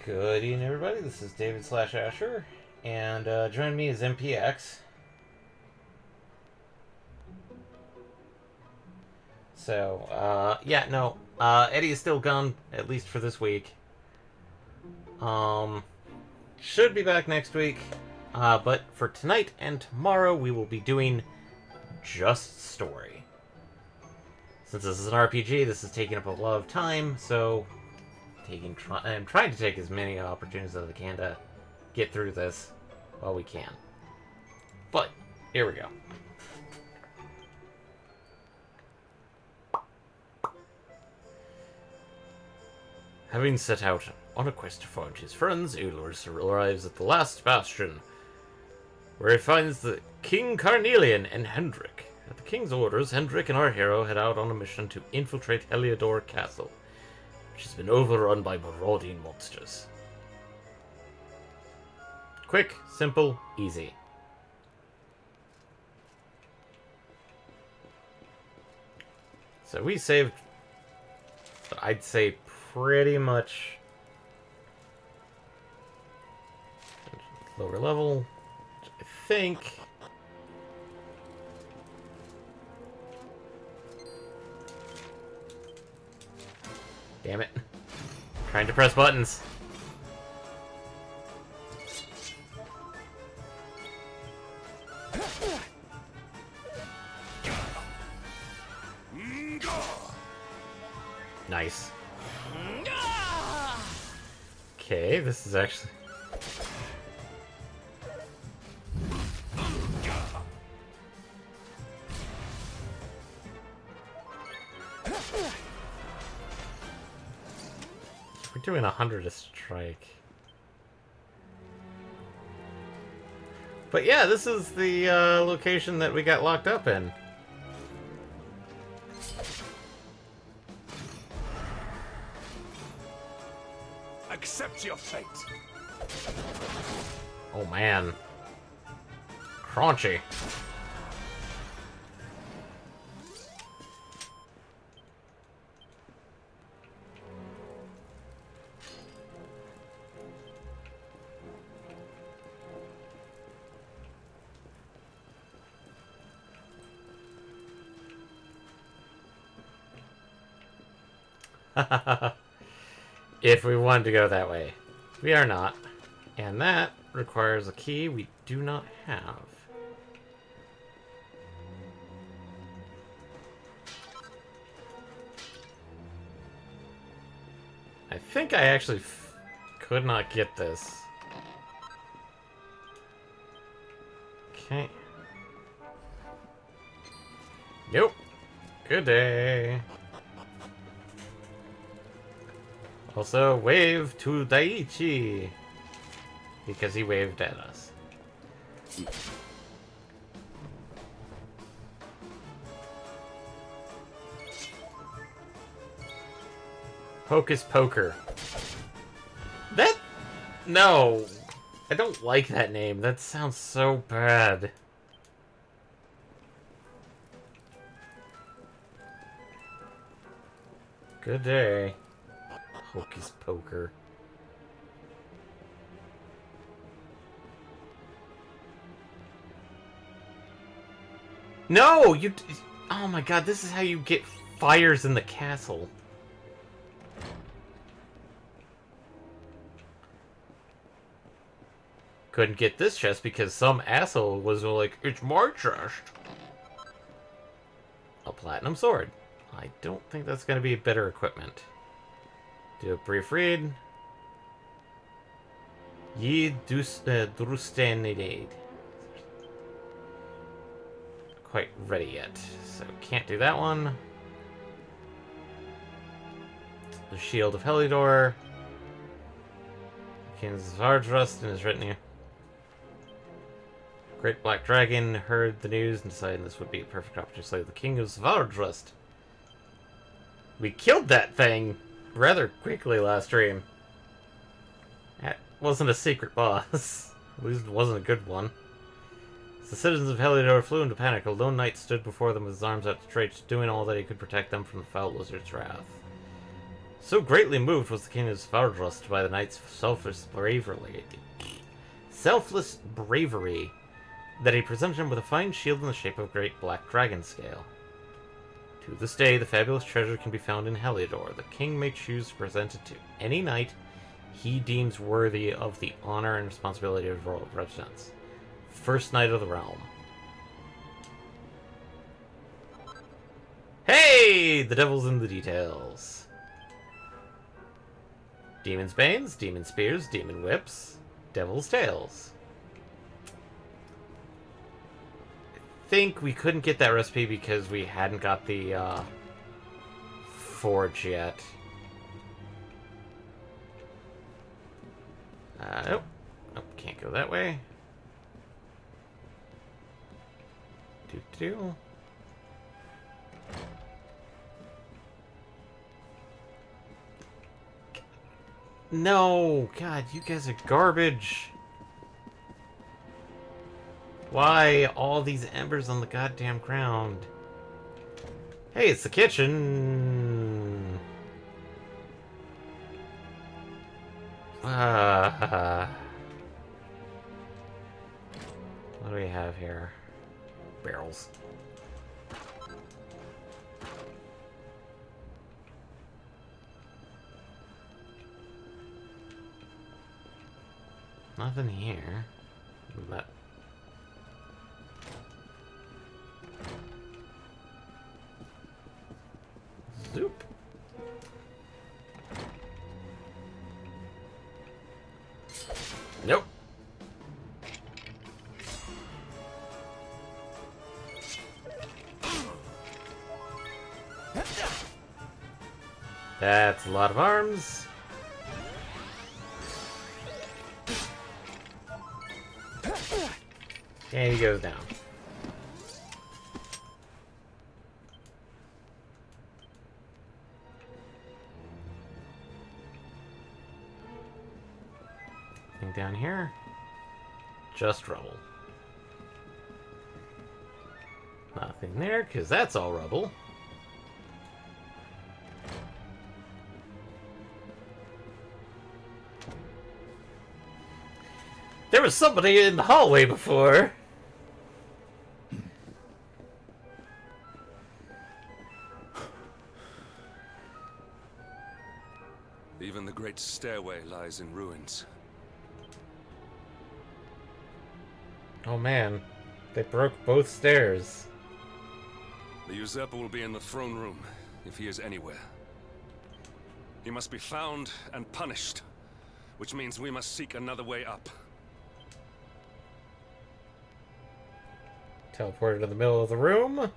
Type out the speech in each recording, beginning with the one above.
Good evening, everybody. This is David / Asher, and joining me is MPX. So, Eddie is still gone, at least for this week. Should be back next week, but for tonight and tomorrow, we will be doing just story. Since this is an RPG, this is taking up a lot of time, so I'm trying to take as many opportunities as I can to get through this while we can. But, here we go. Having set out on a quest to find his friends, Ulrich arrives at the last bastion, where he finds the King Carnelian and Hendrik. At the king's orders, Hendrik and our hero head out on a mission to infiltrate Heliodor Castle, which has been overrun by marauding monsters. Quick, simple, easy. So we saved, I'd say, pretty much lower level, I think. Damn it. Trying to press buttons. Nice. Okay, this is actually... We're doing 100 a strike. But yeah, this is the location that we got locked up in. Accept your fate. Oh man. Crunchy. If we wanted to go that way. We are not. And that requires a key we do not have. I think I actually could not get this. Okay. Nope. Good day. Also, wave to Daiichi! Because he waved at us. Hocus Poker. That... No! I don't like that name. That sounds so bad. Good day. Hocus Poker. No! You... Oh my god, this is how you get fires in the castle. Couldn't get this chest because some asshole was like, it's my chest. A platinum sword. I don't think that's going to be better equipment. Do a brief read. Ye Drustanidade. Quite ready yet, so can't do that one. The Shield of Heliodor. King's Vardrust and his retinue. Great Black Dragon heard the news and decided this would be a perfect opportunity to slay the King of Svardrust. We killed that thing rather quickly last stream. That wasn't a secret boss. At least it wasn't a good one. As the citizens of Heliodor flew into panic, a lone knight stood before them with his arms outstretched, doing all that he could protect them from the foul lizard's wrath. So greatly moved was the king of Sverdrust by the knight's selfless bravery, that he presented him with a fine shield in the shape of a great black dragon scale. To this day, the fabulous treasure can be found in Heliodor. The king may choose to present it to any knight he deems worthy of the honor and responsibility of royal represents. First knight of the realm. Hey! The devil's in the details. Demon's Banes, Demon Spears, Demon Whips, Devil's Tails. I think we couldn't get that recipe because we hadn't got the forge yet. Nope. Nope, can't go that way. Doo-doo. No! God, you guys are garbage! Why all these embers on the goddamn ground? Hey, it's the kitchen! What do we have here? Barrels. Nothing here. But zoop. Nope. That's a lot of arms. And he goes down. Anything down here? Just rubble. Nothing there, because that's all rubble. There was somebody in the hallway before. Even the great stairway lies in ruins. Oh man, they broke both stairs. The usurper will be in the throne room, if he is anywhere. He must be found and punished, which means we must seek another way up. Teleported to the middle of the room.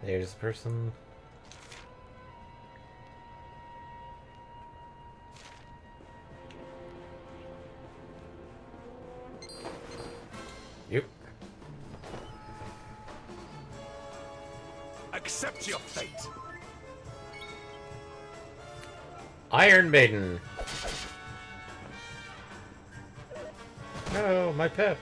There's the person. Yep. Accept your fate. Iron Maiden. Oh, my pet.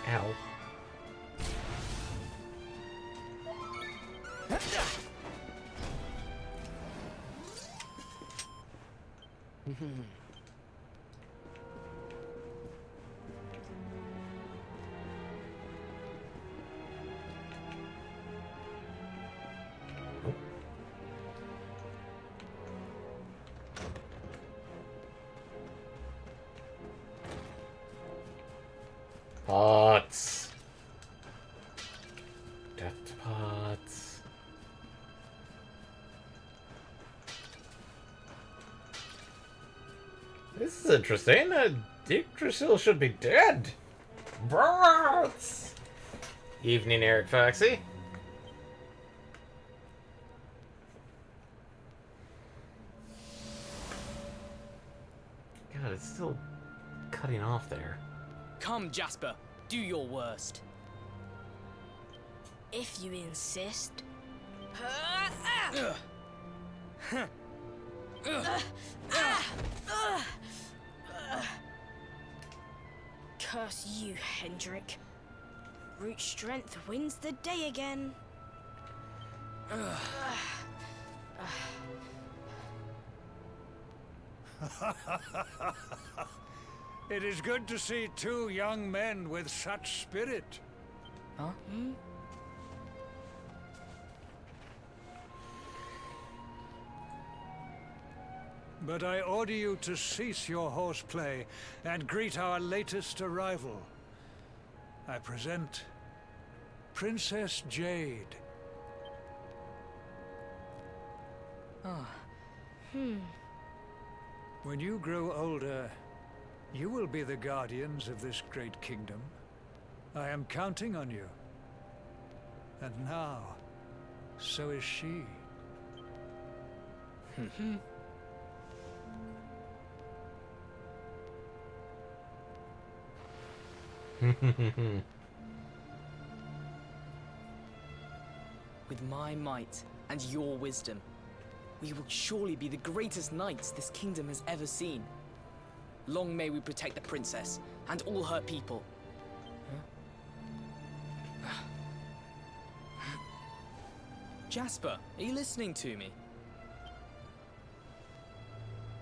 Ow. Pots. Death to pots. This is interesting. Yggdrasil should be dead. Pots. Evening, Eric Foxy. God, it's still cutting off there. Come, Jasper, do your worst. If you insist. Curse you, Hendrik. Brute strength wins the day again. It is good to see two young men with such spirit. Huh? But I order you to cease your horseplay and greet our latest arrival. I present Princess Jade. When you grow older, you will be the guardians of this great kingdom. I am counting on you. And now, so is she. With my might and your wisdom, we will surely be the greatest knights this kingdom has ever seen. Long may we protect the princess and all her people. Jasper, are you listening to me?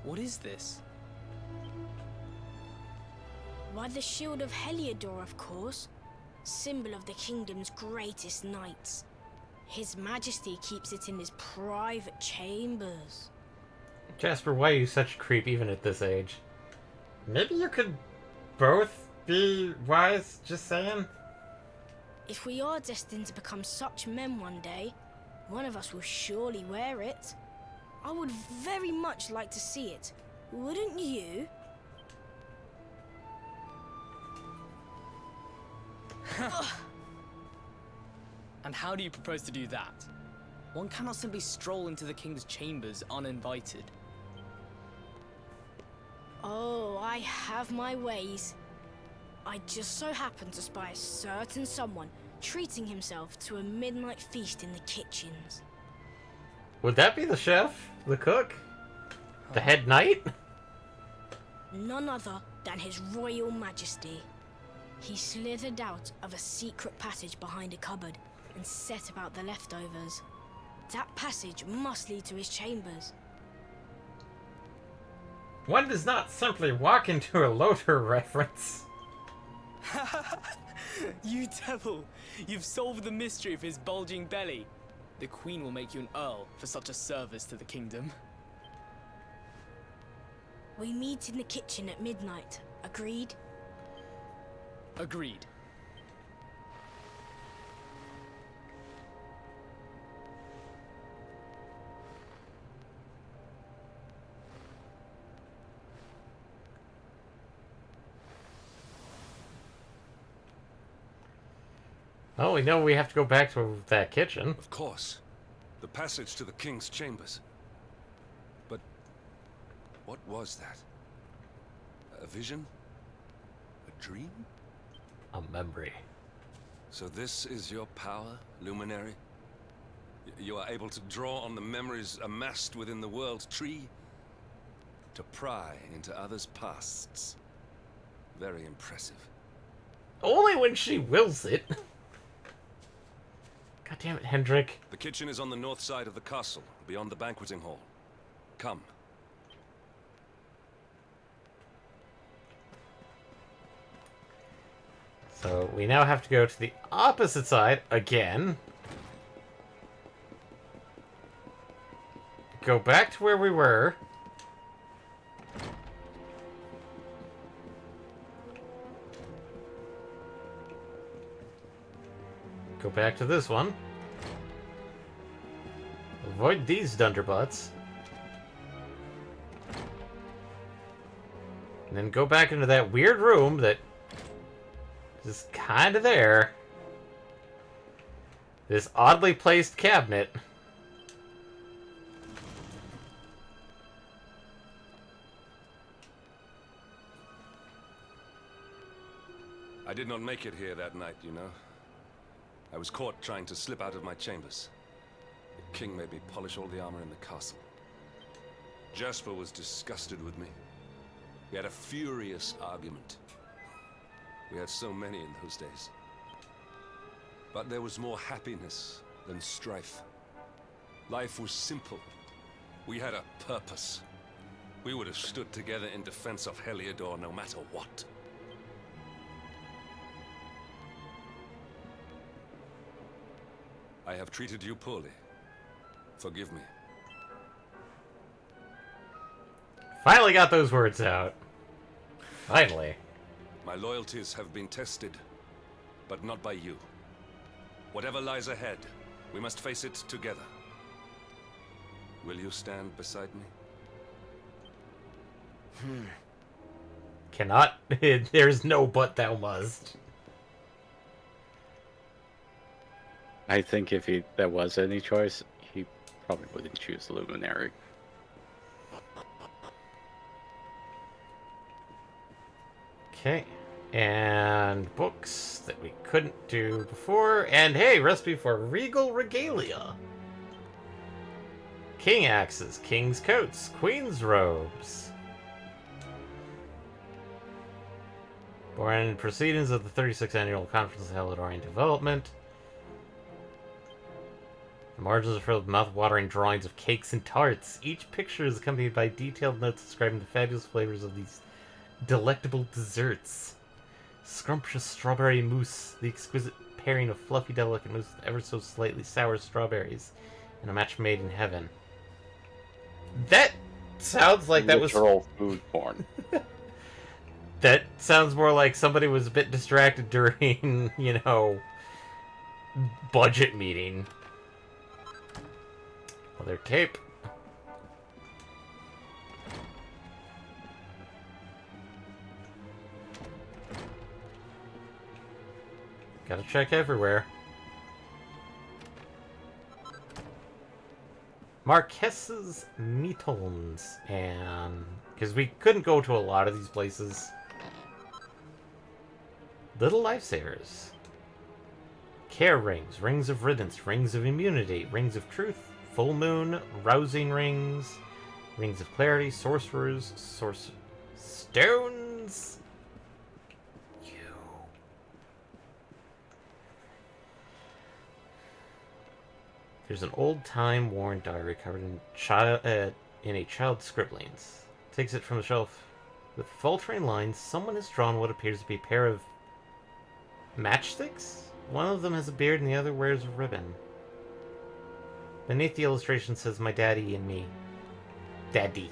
What is this? Why, the shield of Heliodor, of course. Symbol of the kingdom's greatest knights. His Majesty keeps it in his private chambers. Jasper, why are you such a creep even at this age? Maybe you could both be wise, just saying? If we are destined to become such men one day, one of us will surely wear it. I would very much like to see it. Wouldn't you? And how do you propose to do that? One cannot simply stroll into the king's chambers uninvited. Oh, I have my ways. I just so happened to spy a certain someone treating himself to a midnight feast in the kitchens. Would that be the chef? The cook? The head knight? None other than His Royal Majesty. He slithered out of a secret passage behind a cupboard and set about the leftovers. That passage must lead to his chambers. One does not simply walk into a Lothar reference. You devil! You've solved the mystery of his bulging belly. The Queen will make you an Earl for such a service to the kingdom. We meet in the kitchen at midnight. Agreed? Agreed. Oh, we know we have to go back to that kitchen. Of course. The passage to the king's chambers. But what was that? A vision? A dream? A memory. So this is your power, Luminary? You are able to draw on the memories amassed within the world tree to pry into others' pasts. Very impressive. Only when she wills it. God damn it, Hendrik. The kitchen is on the north side of the castle, beyond the banqueting hall. Come. So we now have to go to the opposite side again. Go back to where we were. Go back to this one. Avoid these dunderbutts. And then go back into that weird room that is kind of there. This oddly placed cabinet. I did not make it here that night, you know. I was caught trying to slip out of my chambers. king made me polish all the armor in the castle. Jasper was disgusted with me. We had a furious argument. We had so many in those days. But there was more happiness than strife. Life was simple. We had a purpose. We would have stood together in defense of Heliodor no matter what. I have treated you poorly. Forgive me. Finally got those words out. Finally. My loyalties have been tested, but not by you. Whatever lies ahead, we must face it together. Will you stand beside me? Cannot. There's no but thou must. I think if there was any choice, he probably wouldn't choose Luminary. Okay. And books that we couldn't do before. And hey, recipe for regal regalia. King axes, king's coats, queen's robes. Born in proceedings of the 36th Annual Conference of Helidorian Development. The margins are filled with mouth-watering drawings of cakes and tarts. Each picture is accompanied by detailed notes describing the fabulous flavors of these delectable desserts. Scrumptious strawberry mousse, the exquisite pairing of fluffy, delicate mousse with ever so slightly sour strawberries, and a match made in heaven. That sounds like that was literal food porn. That sounds more like somebody was a bit distracted during, budget meeting. Leather cape. Gotta check everywhere. Marques's Metons, and because we couldn't go to a lot of these places. Little lifesavers. Care rings, rings of riddance, rings of immunity, rings of truth, full moon, rousing rings, rings of clarity, sorcerers, stones. There's an old-time worn diary covered in a child's scribblings. Takes it from the shelf. With faltering lines, someone has drawn what appears to be a pair of matchsticks? One of them has a beard and the other wears a ribbon. Beneath the illustration says, "My daddy and me." Daddy.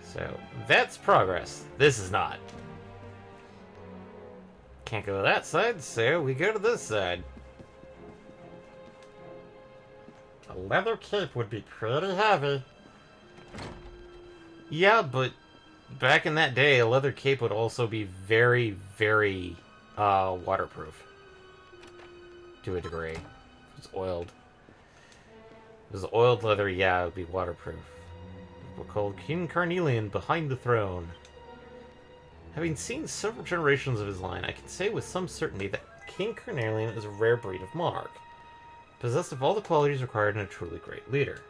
So, that's progress. This is not. Can't go to that side, so we go to this side. A leather cape would be pretty heavy. Yeah, but back in that day, a leather cape would also be very, very waterproof. To a degree. If it was oiled. If it was oiled leather, yeah, it would be waterproof. People called King Carnelian behind the throne. Having seen several generations of his line, I can say with some certainty that King Carnelian is a rare breed of monarch, possessed of all the qualities required in a truly great leader.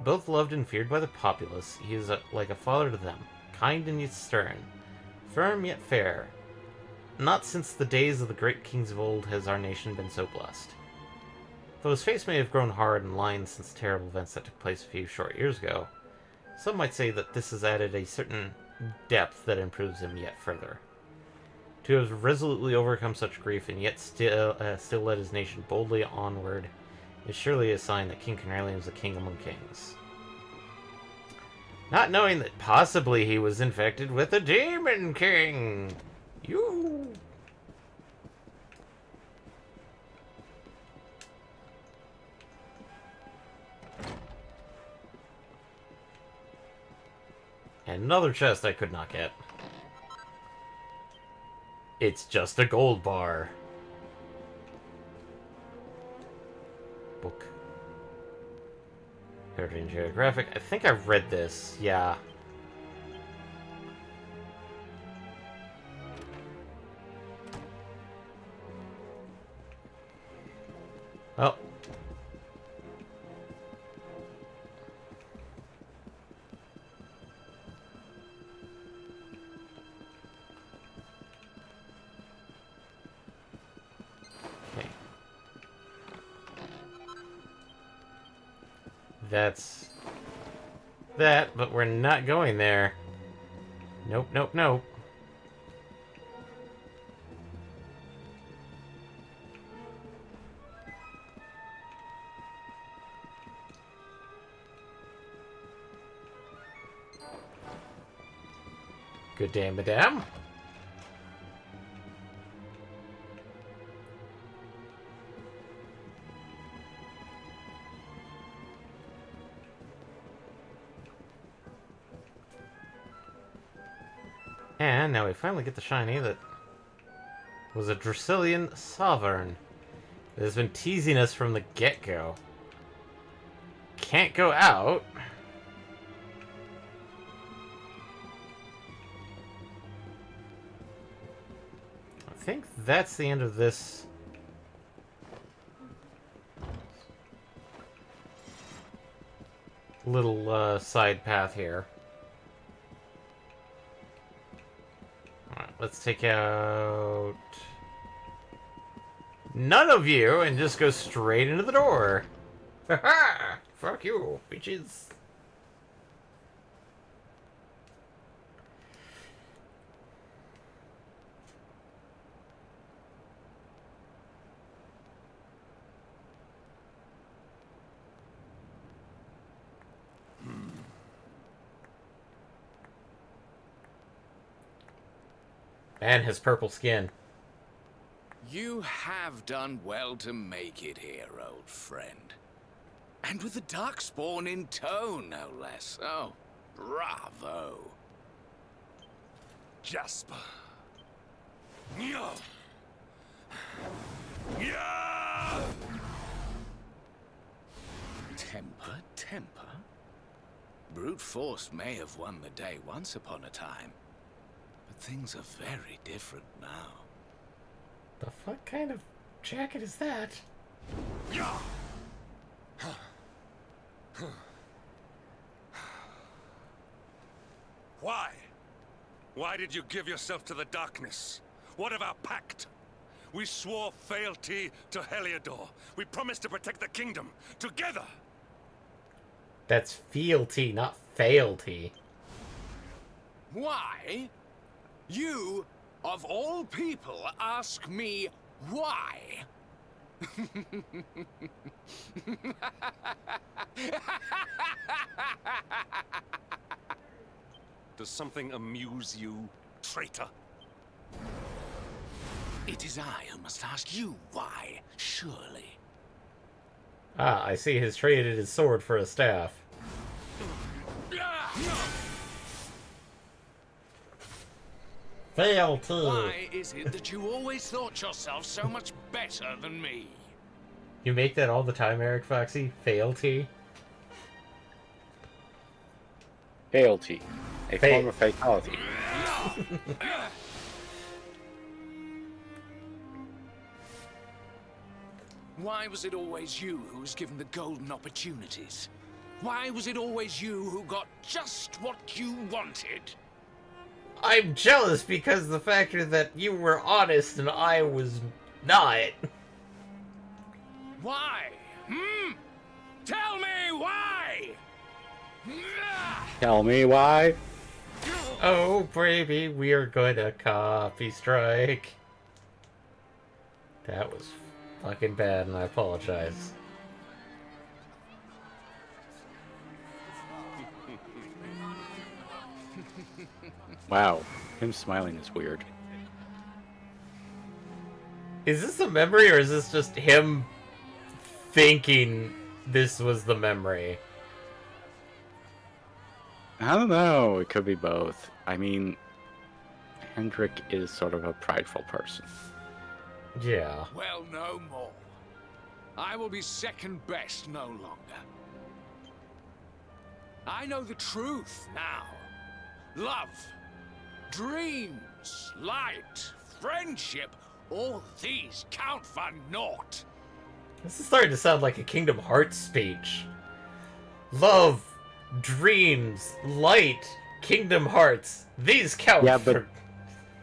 Both loved and feared by the populace, he is like a father to them, kind and yet stern, firm yet fair. Not since the days of the great kings of old has our nation been so blessed. Though his face may have grown hard and lined since terrible events that took place a few short years ago, some might say that this has added a certain depth that improves him yet further. To have resolutely overcome such grief and yet still led his nation boldly onward is surely a sign that King Carnelian is a king among kings. Not knowing that possibly he was infected with a demon king! You. And another chest I could not get. It's just a gold bar. Book. Heritage and Geographic. I think I've read this. Yeah. Oh. Okay. That's that, but we're not going there. Nope, nope, nope. Good day, madame. And now we finally get the shiny that was a Dracilian Sovereign. It has been teasing us from the get-go. Can't go out. I think that's the end of this. Little side path here. Alright, let's take out none of you and just go straight into the door. Haha! Fuck you, bitches. And his purple skin. You have done well to make it here, old friend. And with the Darkspawn in tow, no less. Oh, bravo. Jasper. No. Yeah. Temper, temper. Brute force may have won the day once upon a time. But things are very different now. The fuck kind of jacket is that? Yeah. Why? Why did you give yourself to the darkness? What of our pact? We swore fealty to Heliodor. We promised to protect the kingdom together. That's fealty, not failty. Why? You, of all people, ask me why? Does something amuse you, traitor? It is I who must ask you why, surely. Ah, I see he's traded his sword for a staff. Fealty! Why is it that you always thought yourself so much better than me? You make that all the time, Eric Foxy? Fealty? Fealty. A Fa- form of fatality. Why was it always you who was given the golden opportunities? Why was it always you who got just what you wanted? I'm jealous because the factor that you were honest and I was not. Why? Tell me why! Tell me why? Oh, baby, we are going to copy strike. That was fucking bad, and I apologize. Wow, him smiling is weird. Is this a memory, or is this just him thinking this was the memory? I don't know, it could be both. I mean, Hendrik is sort of a prideful person. Yeah. Well, no more. I will be second best no longer. I know the truth now. Love, dreams, light, friendship, all these count for naught. This is starting to sound like a Kingdom Hearts speech. Love, dreams, light, Kingdom Hearts. These count Yeah, but for...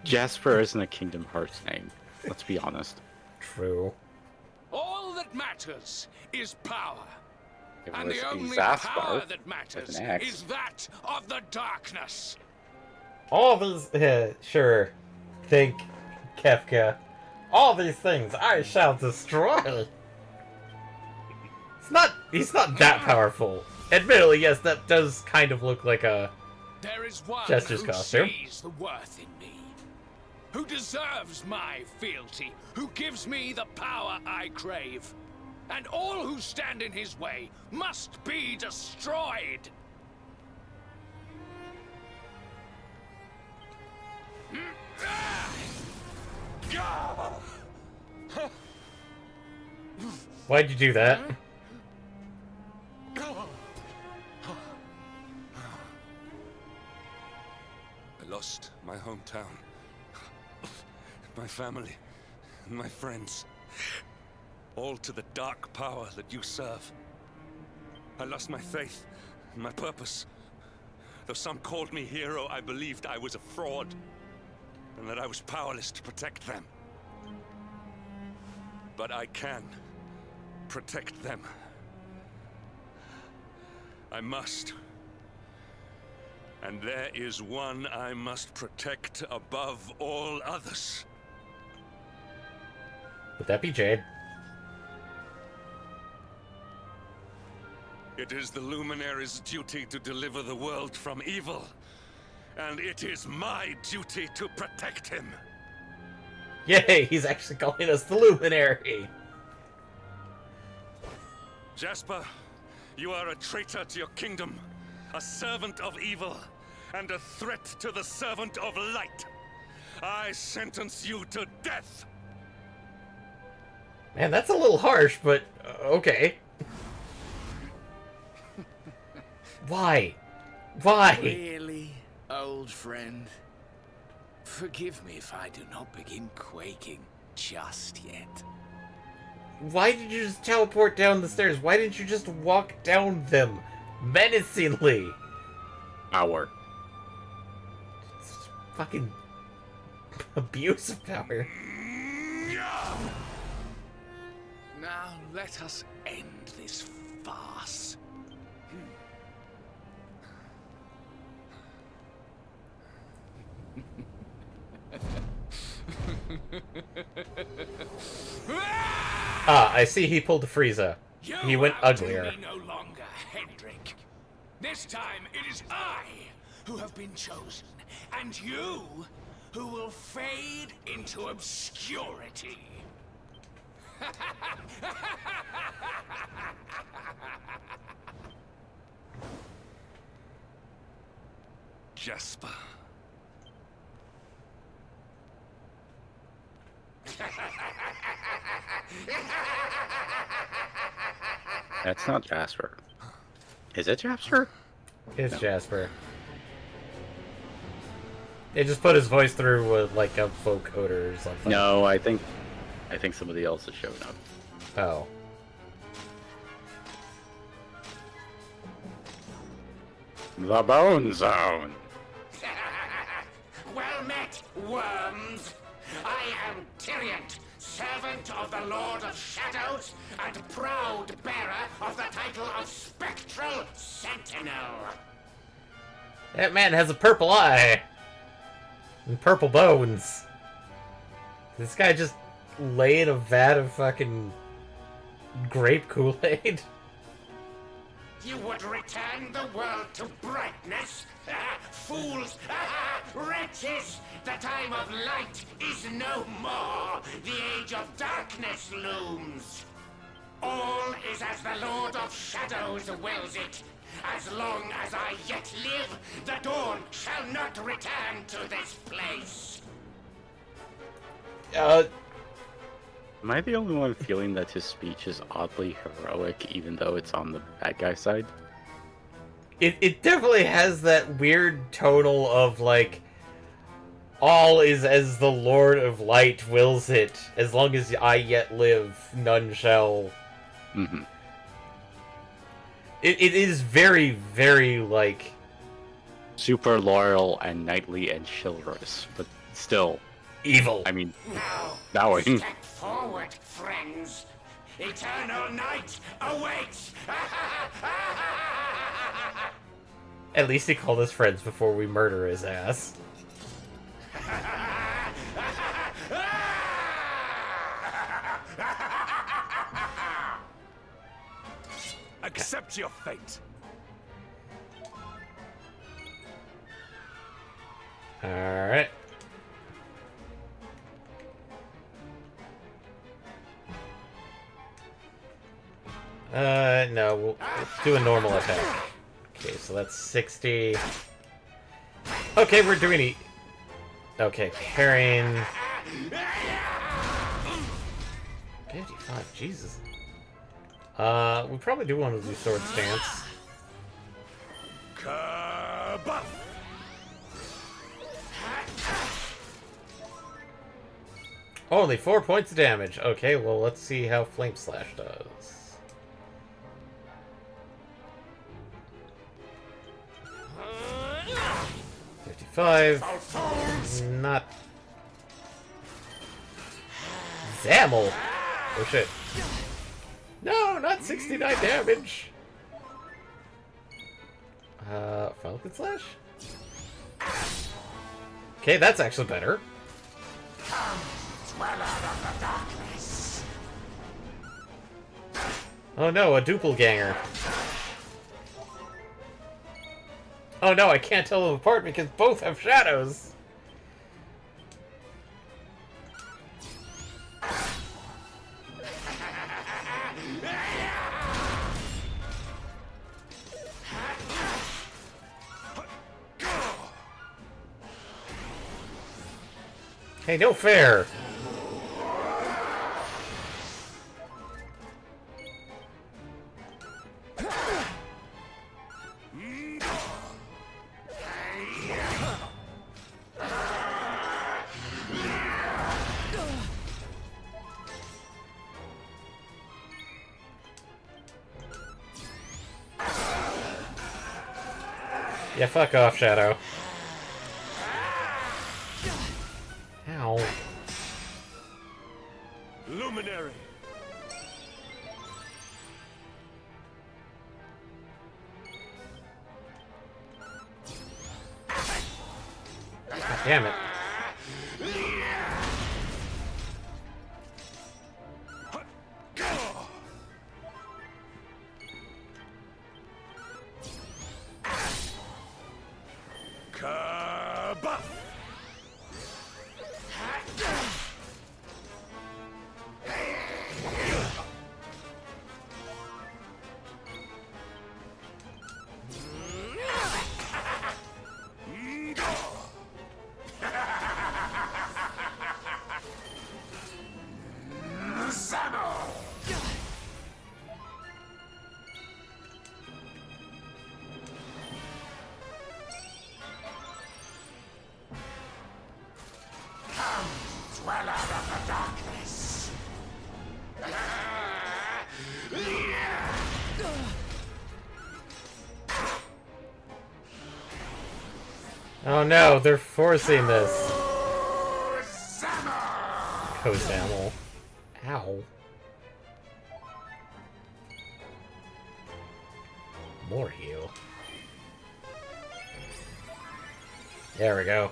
Jasper isn't a Kingdom Hearts name. Let's be honest. True. All that matters is power. It And was the a only Zaspar power that with matters an X. is that of the darkness. All these... sure. Think, Kefka. All these things I shall destroy. He's not that powerful. Admittedly, yes, that does kind of look like a... There is one Jester's who costume. sees the worth in me, who deserves my fealty, who gives me the power I crave. And all who stand in his way must be destroyed. Why'd you do that? I lost my hometown, my family, and my friends. All to the dark power that you serve. I lost my faith and my purpose. Though some called me hero, I believed I was a fraud, and that I was powerless to protect them. But I can protect them. I must. And there is one I must protect above all others. Would that be Jade? It is the Luminary's duty to deliver the world from evil. And it is my duty to protect him. Yay, he's actually calling us the Luminary. Jasper, you are a traitor to your kingdom, a servant of evil, and a threat to the servant of light. I sentence you to death. Man, that's a little harsh, but okay. Why? Why? Really, old friend? Forgive me if I do not begin quaking just yet. Why did you just teleport down the stairs? Why didn't you just walk down them menacingly? Power. It's fucking abuse of power. Now let us end this farce. Ah, I see he pulled a Frieza. He went outdo uglier. me no longer, Hendrik. This time it is I who have been chosen, and you who will fade into obscurity. Jasper. That's not Jasper. Is it Jasper? It's Jasper. They just put his voice through with like a folk odor or something. No, I think somebody else has shown up. Oh. The Bone Zone. Well met, worms. I am Tyriant, servant of the Lord of Shadows, and proud bearer of the title of Spectral Sentinel. That man has a purple eye. And purple bones. This guy just lay in a vat of fucking grape Kool-Aid. You would return the world to brightness? Fools! Wretches! The time of light is no more! The age of darkness looms! All is as the Lord of Shadows wills it. As long as I yet live, the dawn shall not return to this place. Am I the only one feeling that his speech is oddly heroic, even though it's on the bad guy side? It definitely has that weird tonal of like, all is as the Lord of Light wills it. As long as I yet live, none shall Mm-hmm. It is very, very, like... Super loyal and knightly and chivalrous, but still, evil. I mean, Now, bowing. step forward, friends. Eternal night awaits. At least he called us friends before we murder his ass. Accept your fate. Alright. No, we'll do a normal attack. Okay, so that's 60. Okay, we're doing okay, parrying. 55, Jesus. We probably do want to do sword stance. Kabuff! Only 4 points of damage. Okay, well, let's see how Flame Slash does. Not... Zammel! Oh shit. No, not 69 damage! Falcon Slash? Okay, that's actually better. Oh no, a doppelganger. Oh no, I can't tell them apart because both have shadows. Hey, no fair. Yeah, fuck off, Shadow. Ow. Luminary. God damn it. Kabuff! Dweller of the darkness. Oh no, they're forcing this. Coast Amel. Ow. More heal. There we go.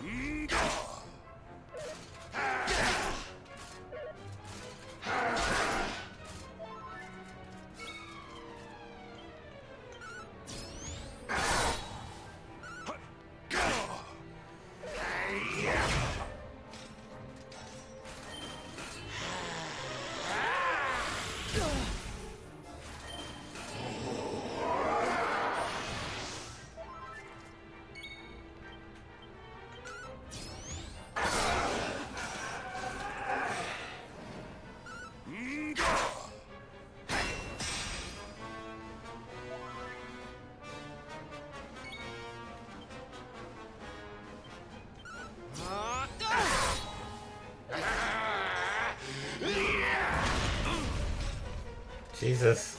Jesus.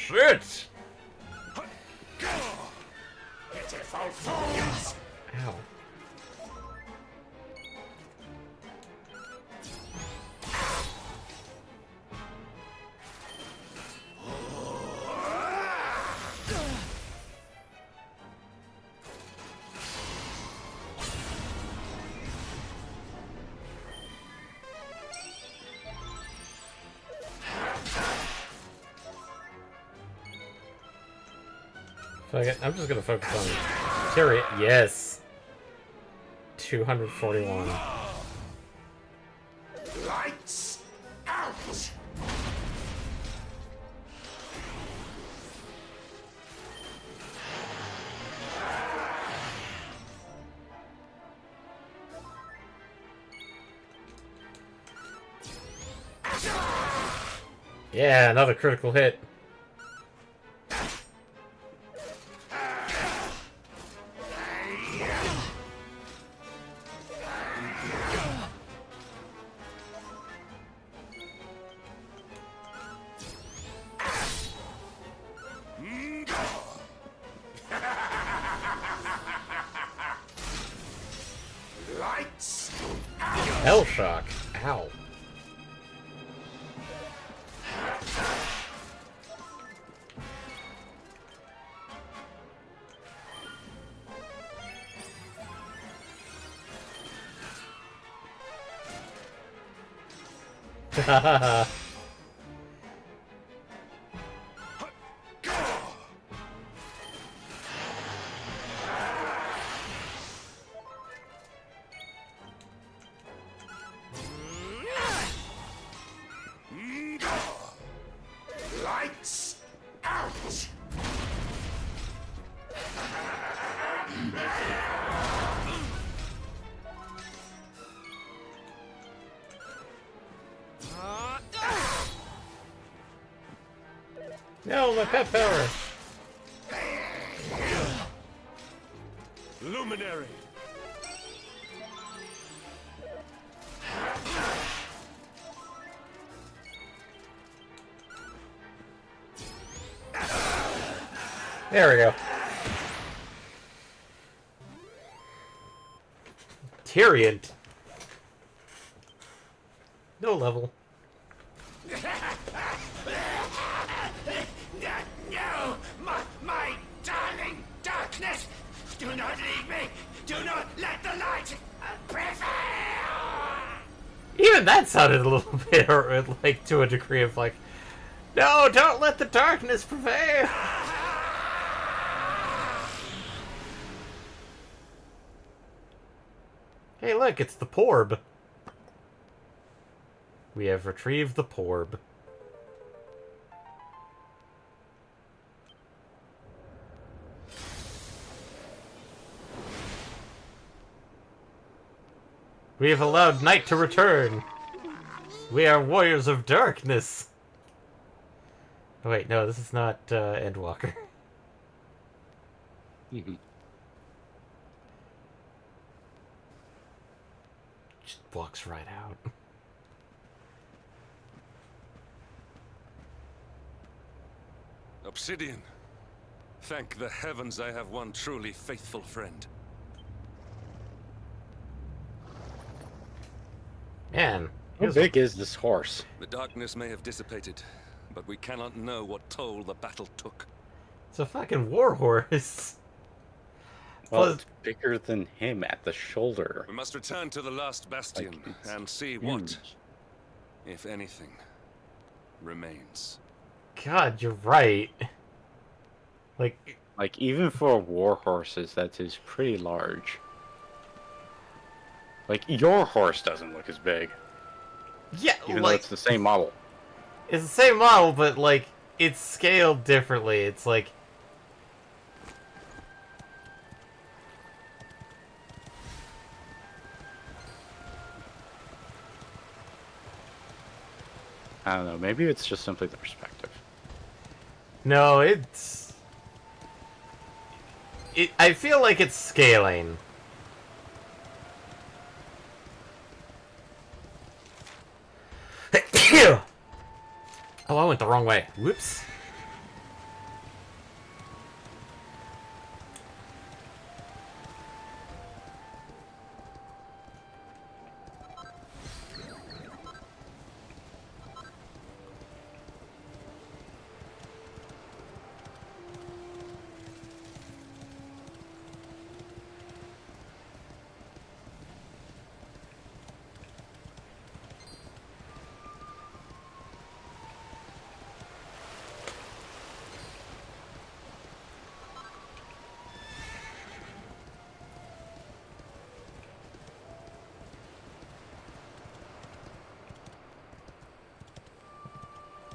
shit! Pitiful fools! Ow. Fuck it, I'm just gonna focus on Tyrion. Yes! 241. Lights out! Yeah, another critical hit. Lights! Hell shock. Ow. Lights out! No, my pet power. Luminary! There we go. Tyrion. No level. No! My darling darkness! Do not leave me! Do not let the light prevail! Even that sounded a little bit, or like to a degree of like, no, don't let the darkness prevail. Hey, look, it's the Porb. We have retrieved the Porb. We have allowed night to return. We are warriors of darkness. Oh, wait, no, this is not Endwalker. Mhm. Just walks right out. Obsidian. Thank the heavens I have one truly faithful friend. Man, How big is this horse? The darkness may have dissipated, but we cannot know what toll the battle took. it's a fucking warhorse. Well, Plus- it's bigger than him at the shoulder. We must return to the last bastion Like, it's and see what, Huge. if anything, remains. God, you're right. Like, Like, even for war horses, that is pretty large. Like, your horse doesn't look as big, yeah, even though like, it's the same model. it's the same model, but, like, it's scaled differently. It's like... I don't know, maybe it's just simply the perspective. No, it's... I feel like it's scaling. Oh, I went the wrong way. Whoops.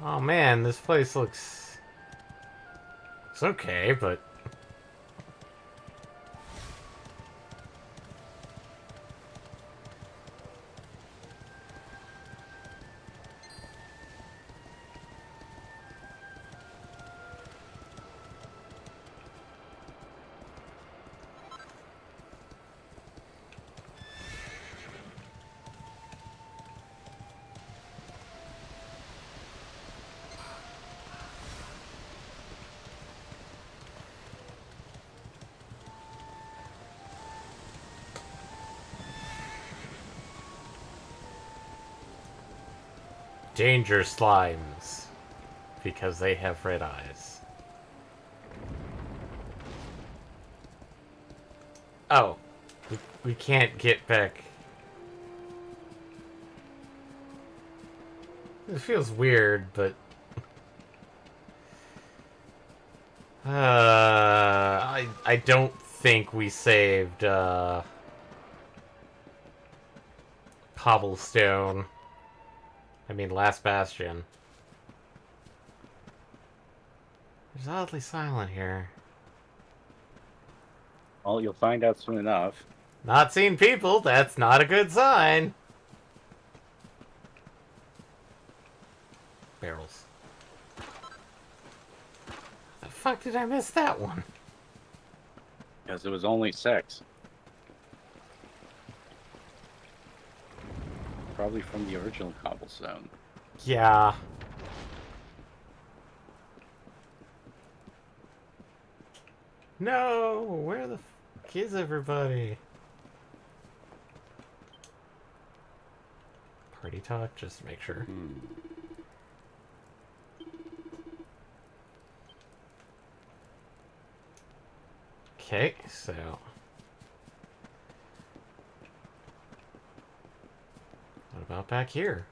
Oh man, this place looks... It's okay, but... Danger slimes. Because they have red eyes. Oh. We can't get back. It feels weird, but... I don't think we saved, Cobblestone. I mean, Last Bastion. It's oddly silent here. Well, you'll find out soon enough. Not seeing people, that's not a good sign. Barrels. The fuck did I miss that one? Because it was only 6. Probably from the original Cobblestone. Yeah. No, where the fuck is everybody? Party talk, just to make sure. Okay, so... What about back here?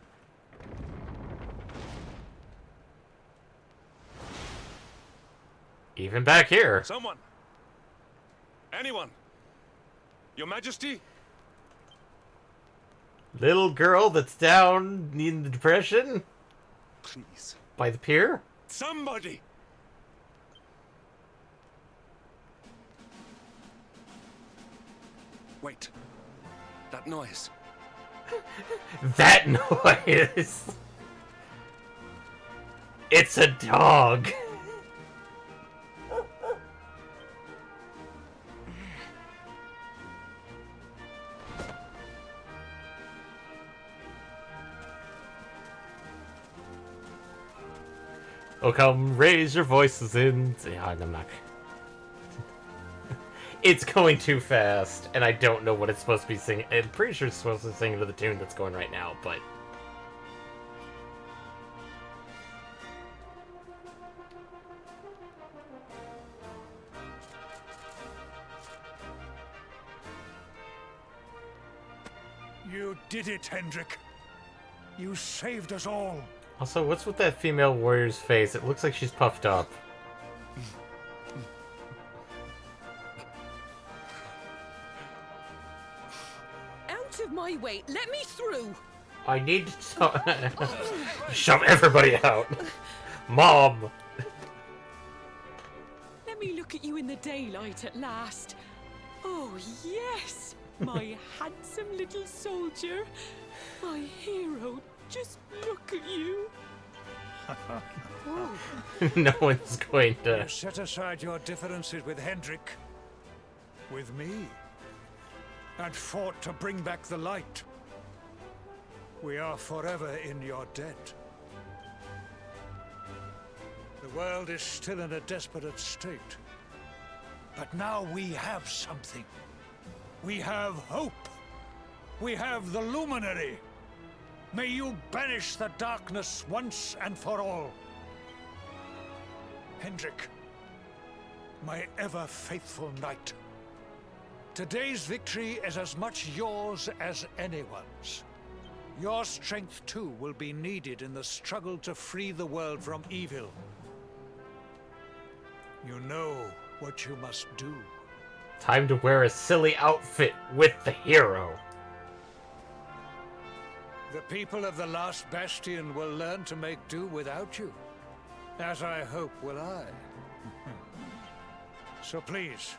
Even back here. Someone! Anyone! Your Majesty? Little girl that's down in the depression Please. by the pier? Somebody! Wait. That noise. That noise! It's a dog! Oh, come raise your voices in... Yeah, I'm not... It's going too fast, and I don't know what it's supposed to be singing. I'm pretty sure it's supposed to sing to the tune that's going right now, but... You did it, Hendrik. You saved us all. Also, what's with that female warrior's face? It looks like she's puffed up. Out of my way! Let me through! I need to shove everybody out. Mom! Let me look at you in the daylight at last. Oh, yes! My handsome little soldier. My hero. Just look at you. No one's going to... You set aside your differences with Hendrik, with me, and fought to bring back the light. We are forever in your debt. The world is still in a desperate state. But now we have something. We have hope. We have the Luminary. May you banish the darkness once and for all. Hendrik, my ever-faithful knight. Today's victory is as much yours as anyone's. Your strength, too, will be needed in the struggle to free the world from evil. You know what you must do. Time to wear a silly outfit with the hero. The people of the last bastion will learn to make do without you, as I hope will I. So please,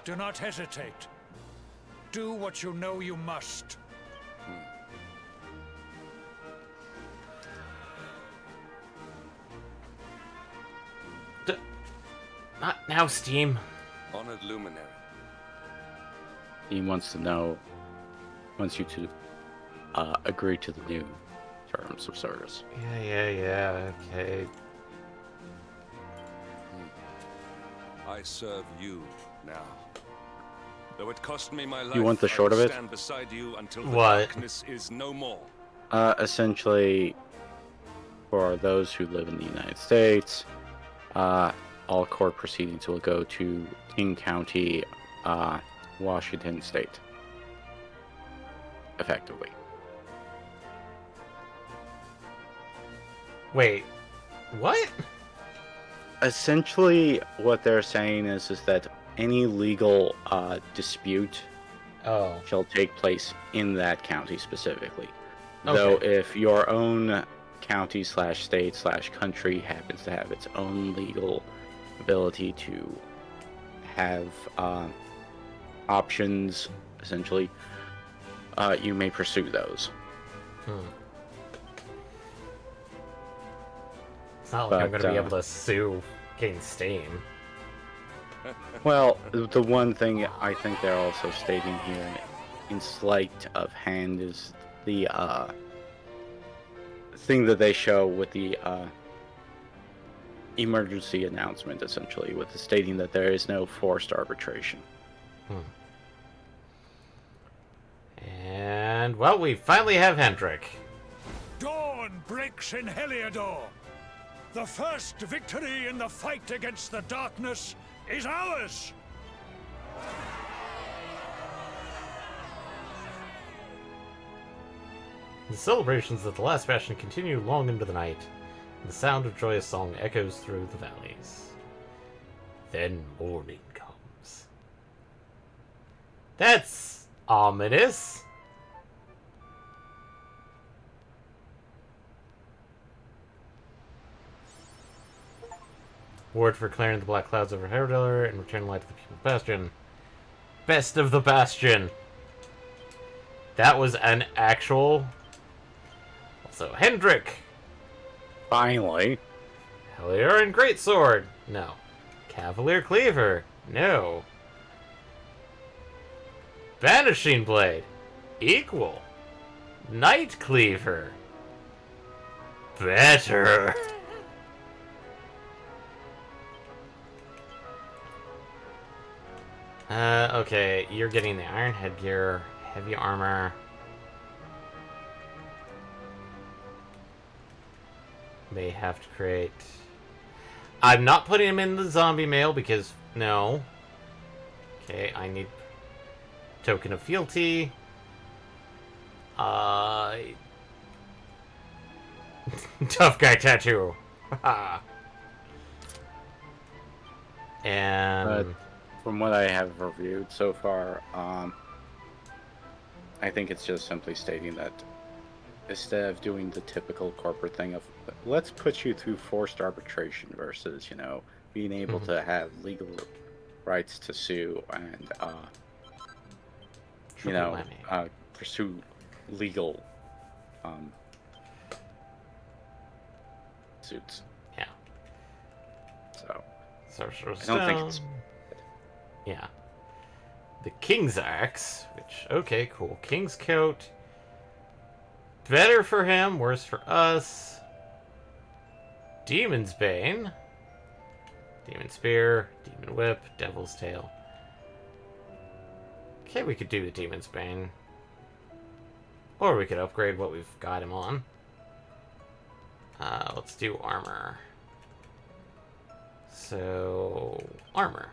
do not hesitate. Do what you know you must. Not now, Steam. Honored luminary. He wants you to agree to the new terms of service. Yeah, okay. I serve you now. Though it cost me my life, You want the I short will of it? stand beside you until the What? darkness is no more. Essentially, for those who live in the United States, all court proceedings will go to King County, Washington State. Effectively. Wait, what? Essentially, what they're saying is that any legal dispute Oh. shall take place in that county specifically. Okay. Though if your own county / state / country happens to have its own legal ability to have options, essentially, you may pursue those. It's not like I'm But, gonna be able to sue King Steam. Well, the one thing I think they're also stating here in sleight of hand is the thing that they show with the emergency announcement, essentially, with the stating that there is no forced arbitration. And, well, we finally have Hendrik. Dawn breaks in Heliodor. The first victory in the fight against the darkness is ours! The celebrations at the last bastion continue long into the night, and the sound of joyous song echoes through the valleys. Then morning comes. That's ominous. Ward for clearing the black clouds over Herodiller and return light to the people of Bastion. Best of the Bastion. That was an actual... Also, Hendrik. Finally. Hellier and Greatsword. No. Cavalier Cleaver. No. Banishing Blade. Equal. Knight Cleaver. Better. Okay, you're getting the iron headgear, heavy armor. May have to create... I'm not putting him in the zombie mail because, no. Okay, I need token of fealty. Tough guy tattoo. And... From what I have reviewed so far, I think it's just simply stating that instead of doing the typical corporate thing of let's put you through forced arbitration versus, being able to have legal rights to sue and, pursue legal suits. Yeah. So, Sorcerer's I don't think Stone. it's... Yeah. The King's Axe, which, okay, cool. King's Coat. Better for him, worse for us. Demon's Bane. Demon Spear, Demon Whip, Devil's Tail. Okay, we could do the Demon's Bane. Or we could upgrade what we've got him on. Let's do armor. So, armor.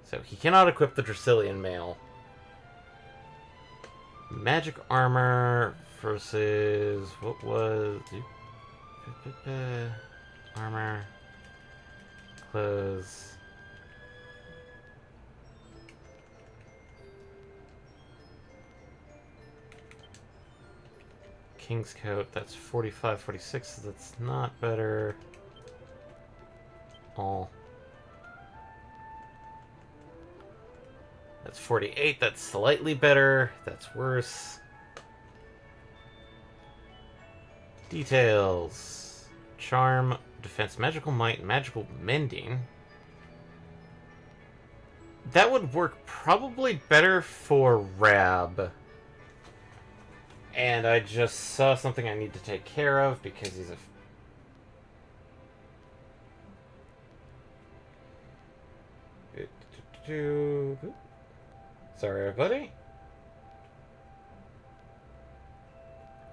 So he cannot equip the Dracilian mail. Magic armor versus what was armor, clothes. King's Coat. That's 45, 46. So that's not better. All. That's 48. That's slightly better. That's worse. Details. Charm, defense, magical might, magical mending. That would work probably better for Rab. And I just saw something I need to take care of because he's a... Sorry, everybody.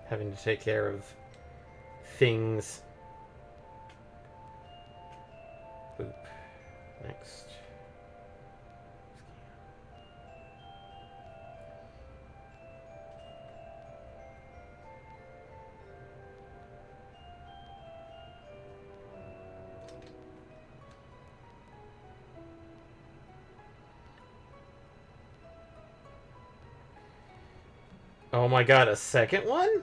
Having to take care of things. Boop. Next. Oh my god, a second one?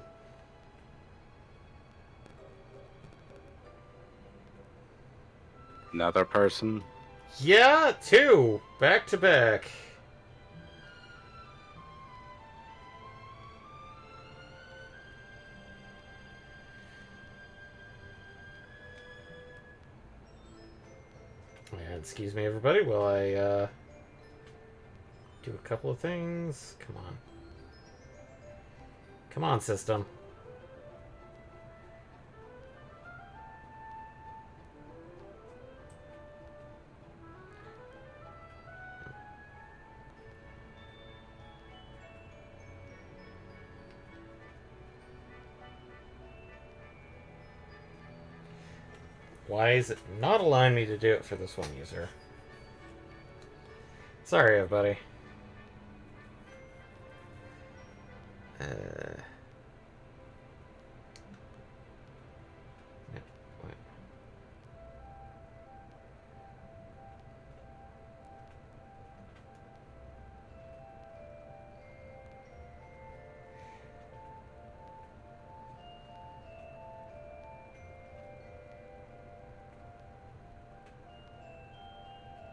Another person. Yeah, two! Back to back. And excuse me, everybody, while I, do a couple of things. Come on. Come on, system. Why is it not allowing me to do it for this one user? Sorry, everybody. No, what?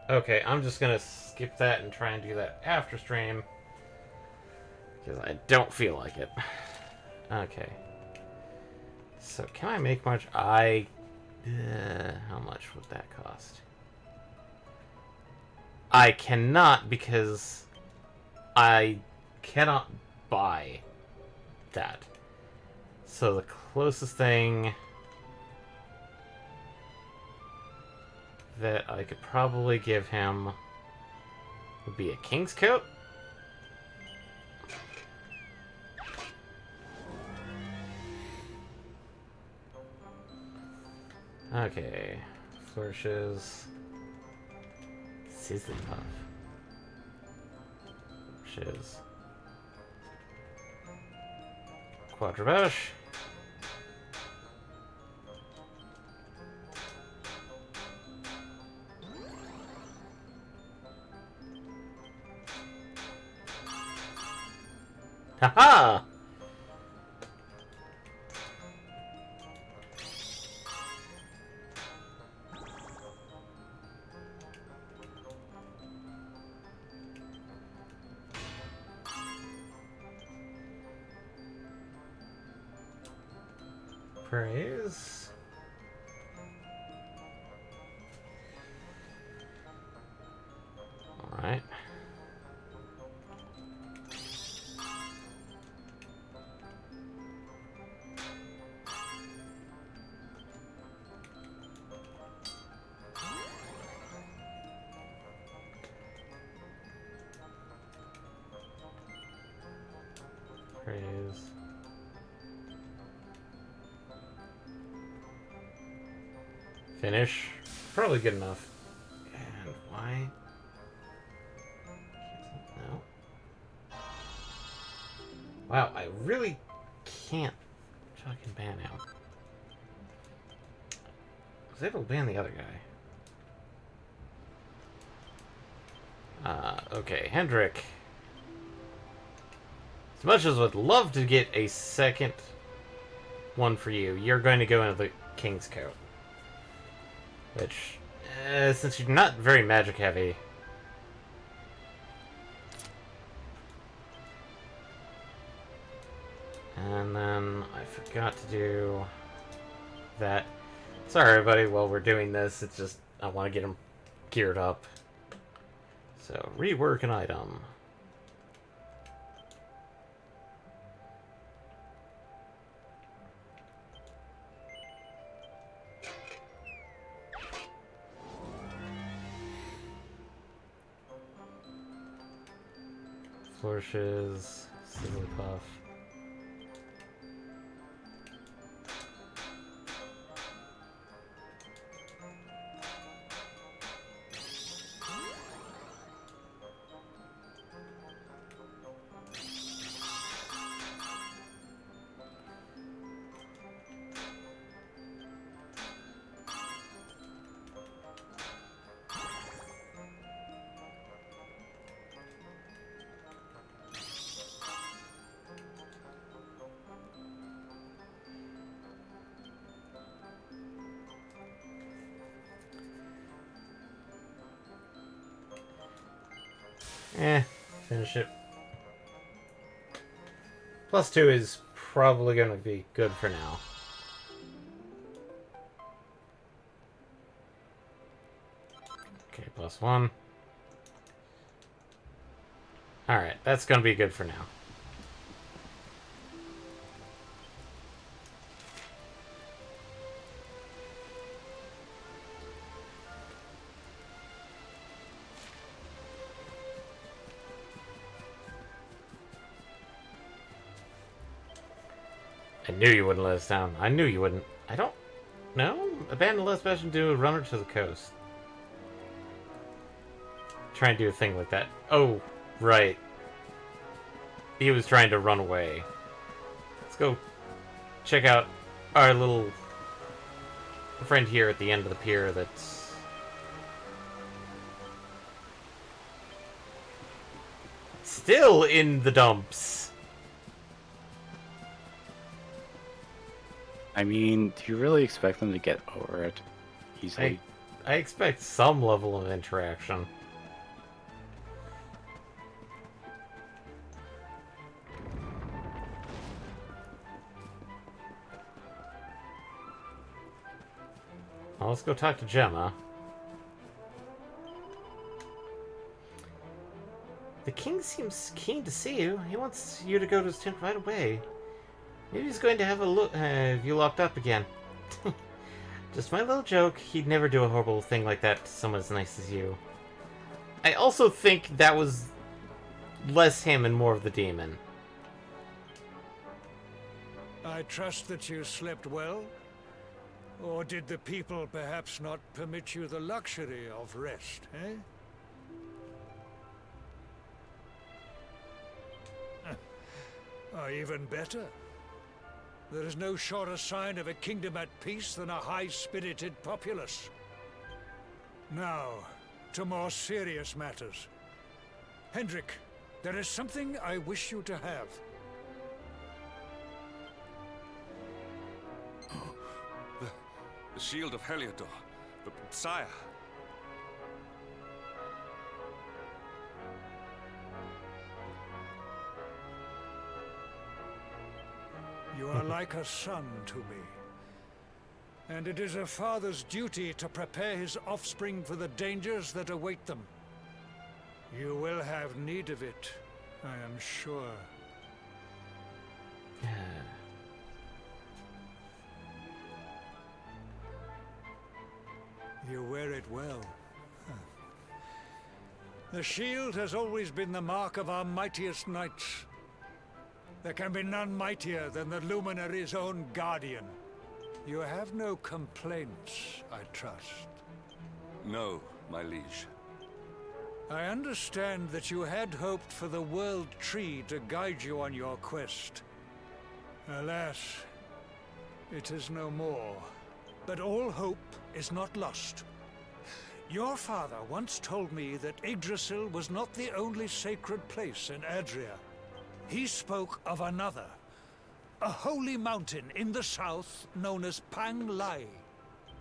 Okay, I'm just gonna skip that and try and do that after stream. Because I don't feel like it. Okay. So, can I make much? How much would that cost? I cannot because I cannot buy that. So, the closest thing that I could probably give him would be a King's Coat. Okay, flourishes, sizzling puff, flourishes, quadrabash, haha! Praise. All right. Praise. Finish. Probably good enough. And why? No. Wow, I really can't fucking ban out. I was able to ban the other guy. Okay, Hendrik. As much as I would love to get a second one for you. You're going to go into the King's Coat. Which, since you're not very magic heavy... And then I forgot to do that. Sorry everybody, while we're doing this, it's just, I want to get them geared up. So, rework an item. Flourishes, Sizzlepuff. Finish it. +2 is probably going to be good for now. Okay, +1. Alright, that's going to be good for now. I knew you wouldn't let us down. I knew you wouldn't. I don't... No? Abandon less mission to a runner to the coast. Try and do a thing like that. Oh, right. He was trying to run away. Let's go check out our little friend here at the end of the pier that's... still in the dumps. I mean, do you really expect them to get over it easily? I expect some level of interaction. Well, let's go talk to Gemma. The king seems keen to see you. He wants you to go to his tent right away. Maybe he's going to have a look, have you locked up again. Just my little joke. He'd never do a horrible thing like that to someone as nice as you. I also think that was less him and more of the demon. I trust that you slept well? Or did the people perhaps not permit you the luxury of rest, eh? Or even better. There is no surer sign of a kingdom at peace than a high-spirited populace. Now, to more serious matters. Hendrik, there is something I wish you to have. The shield of Heliodor. The sire. You are like a son to me. And it is a father's duty to prepare his offspring for the dangers that await them. You will have need of it, I am sure. You wear it well. The shield has always been the mark of our mightiest knights. There can be none mightier than the Luminary's own guardian. You have no complaints, I trust. No, my liege. I understand that you had hoped for the World Tree to guide you on your quest. Alas, it is no more. But all hope is not lost. Your father once told me that Yggdrasil was not the only sacred place in Adria. He spoke of another, a holy mountain in the south known as Pang Lai.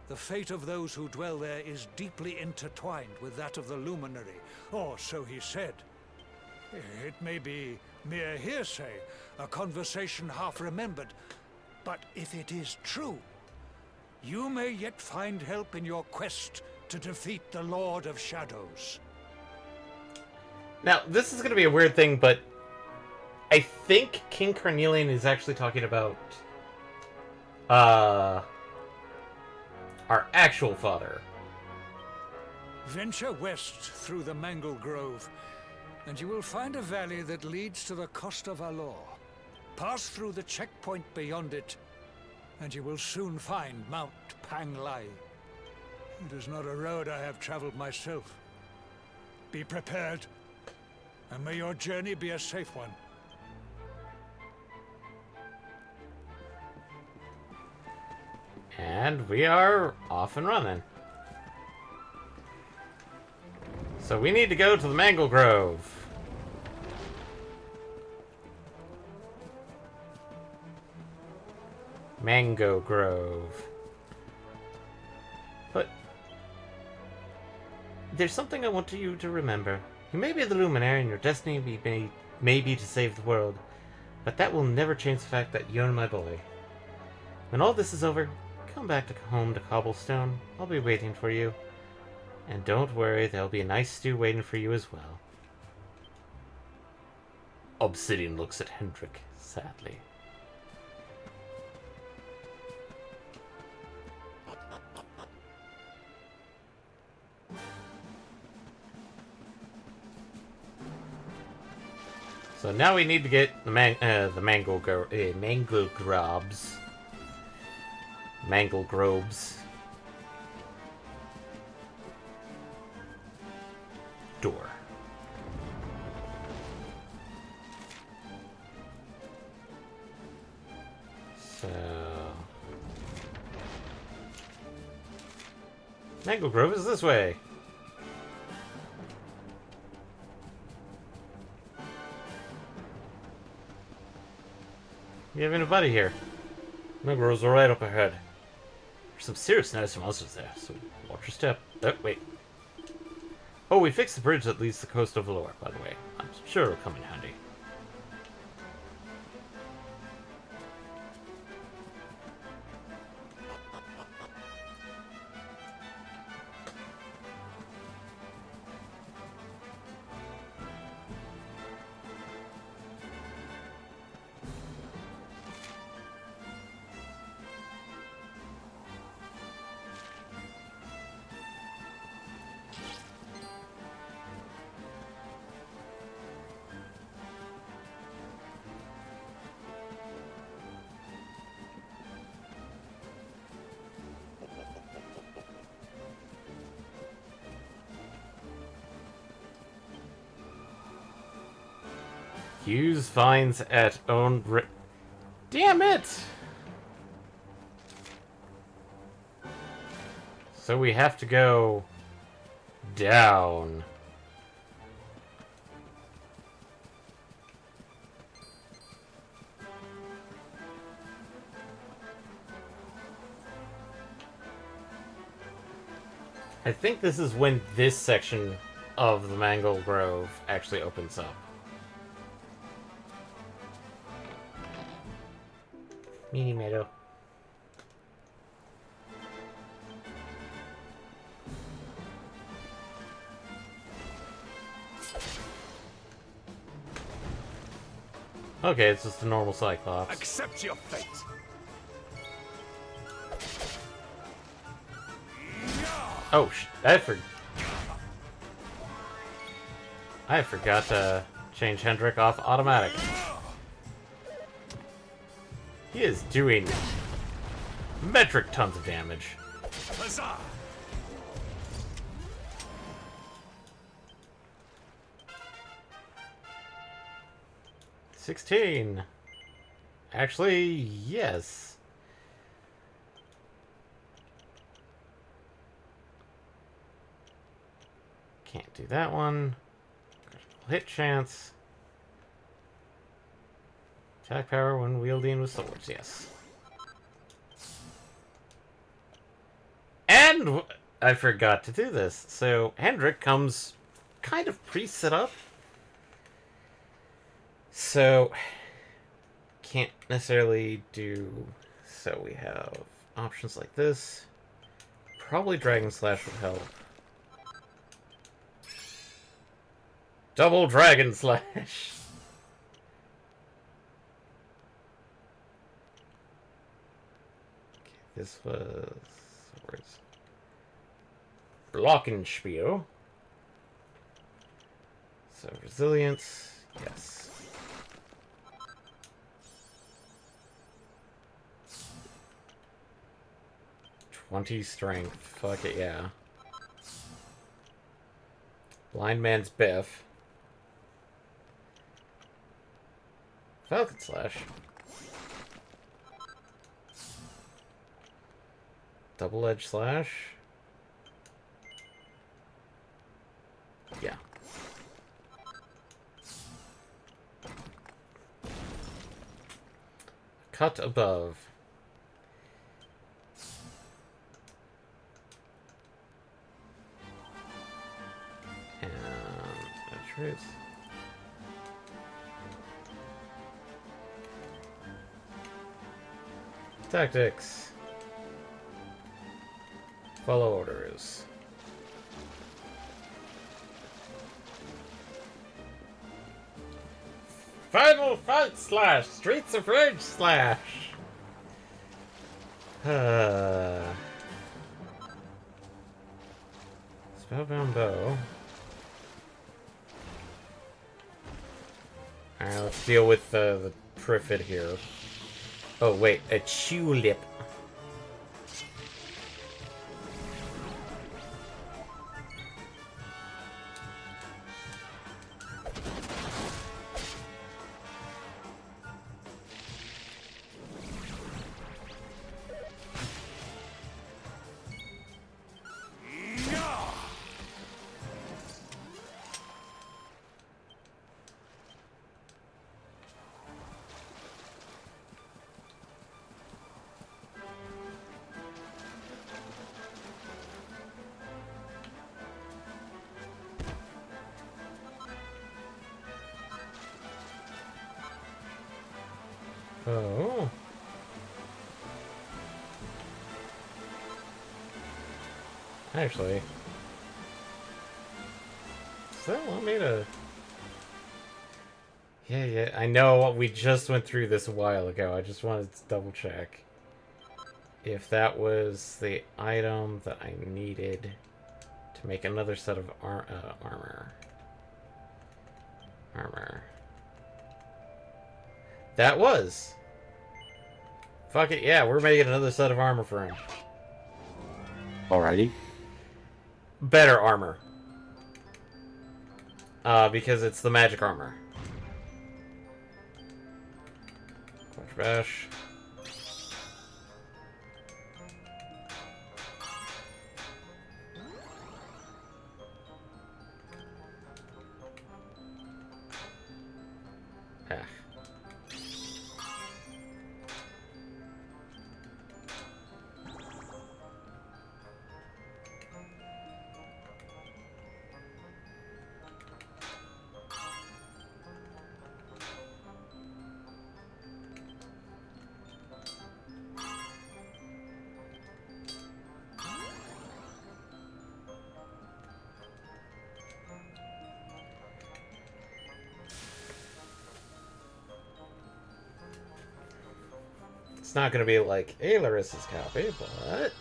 The fate of those who dwell there is deeply intertwined with that of the luminary, or so he said. It may be mere hearsay, a conversation half remembered, but if it is true, you may yet find help in your quest to defeat the Lord of Shadows. Now, this is going to be a weird thing, but I think King Carnelian is actually talking about our actual father. Venture west through the Mangle Grove, and you will find a valley that leads to the Costa Valor. Pass through the checkpoint beyond it, and you will soon find Mount Pang Lai. It is not a road I have traveled myself. Be prepared, and may your journey be a safe one. And we are off and running. So we need to go to the Mangle Grove. Mango Grove. But there's something I want you to remember. You may be the Luminary and your destiny may be to save the world, but that will never change the fact that you're my boy. When all this is over, come back home to Cobblestone. I'll be waiting for you. And don't worry, there'll be a nice stew waiting for you as well. Obsidian looks at Hendrik sadly. So now we need to get the Mangle Grobs. Mangle Grobes. Door. So Mangle Grove is this way. You have anybody here? Mangle Grove's right up ahead. There's some serious nice monsters there, so watch your step. Oh, wait. Oh, we fixed the bridge that leads to the coast of Valor, by the way. I'm sure it'll come in handy. Hughes finds at own Damn it! So we have to go down. I think this is when this section of the Mangle Grove actually opens up. Mini Meadow. Okay, it's just a normal Cyclops. Accept your fate. Oh, I forgot to change Hendrik off automatic. He is doing metric tons of damage. Huzzah! $16. Actually, yes. Can't do that one. Hit chance. Attack power when wielding with swords, yes. And I forgot to do this. So Hendrik comes kind of pre-set up. So can't necessarily do... So we have options like this. Probably Dragon Slash would help. Double Dragon Slash! This was... Where's... Glockenspiel. So, resilience, yes. '20 strength, fuck it, yeah. Blind Man's Biff. Falcon Slash. Double Edge Slash. Yeah. Cut above. And truth. Tactics. Follow orders. Final Fight Slash! Streets of Rage Slash! Spellbound Bow. Alright, let's deal with the Priffid here. Oh wait, a Tulip. Oh. Actually. Does that want me to... Yeah, I know we just went through this a while ago. I just wanted to double check if that was the item that I needed to make another set of armor. That was! Fuck it, yeah, we're making another set of armor for him. Alrighty. Better armor. Because it's the magic armor. Quench Bash. Ah. It's not going to be like Alaris's copy, but...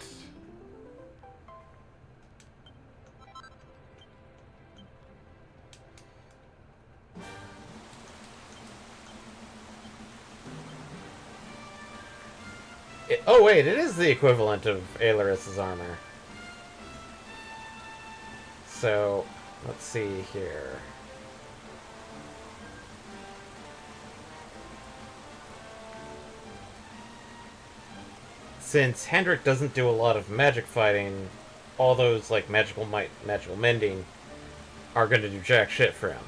oh wait, it is the equivalent of Alaris's armor. So, let's see here. Since Hendrik doesn't do a lot of magic fighting, all those like magical might, magical mending are going to do jack shit for him.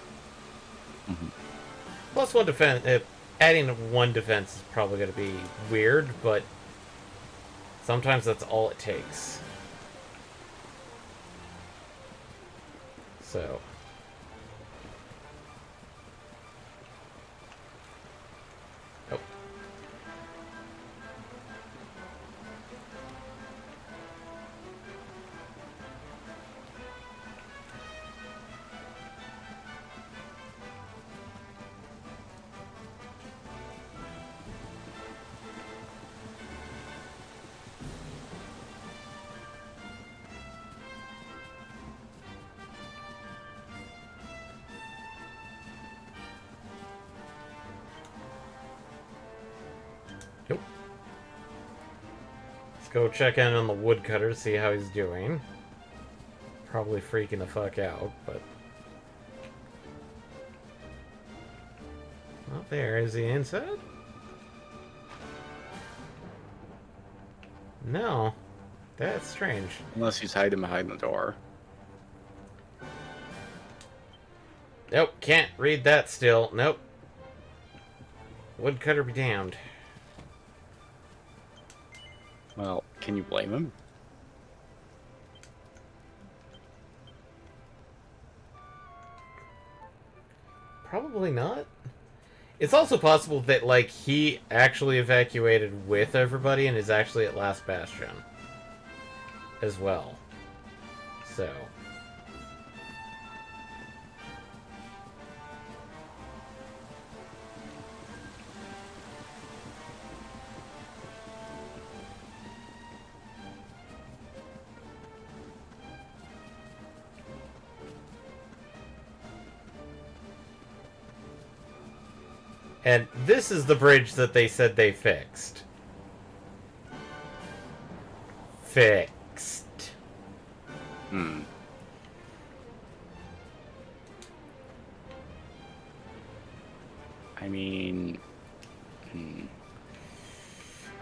Mm-hmm. Plus one defense, adding one defense is probably going to be weird, but sometimes that's all it takes. So... Oh. Nope. Let's go check in on the woodcutter, see how he's doing. Probably freaking the fuck out, but... Oh, there. Is he inside? No. That's strange. Unless he's hiding behind the door. Nope, can't read that still. Nope. Woodcutter be damned. Well, can you blame him? Probably not. It's also possible that, like, he actually evacuated with everybody and is actually at Last Bastion. As well. So... And this is the bridge that they said they fixed. Fixed. Hmm. I mean...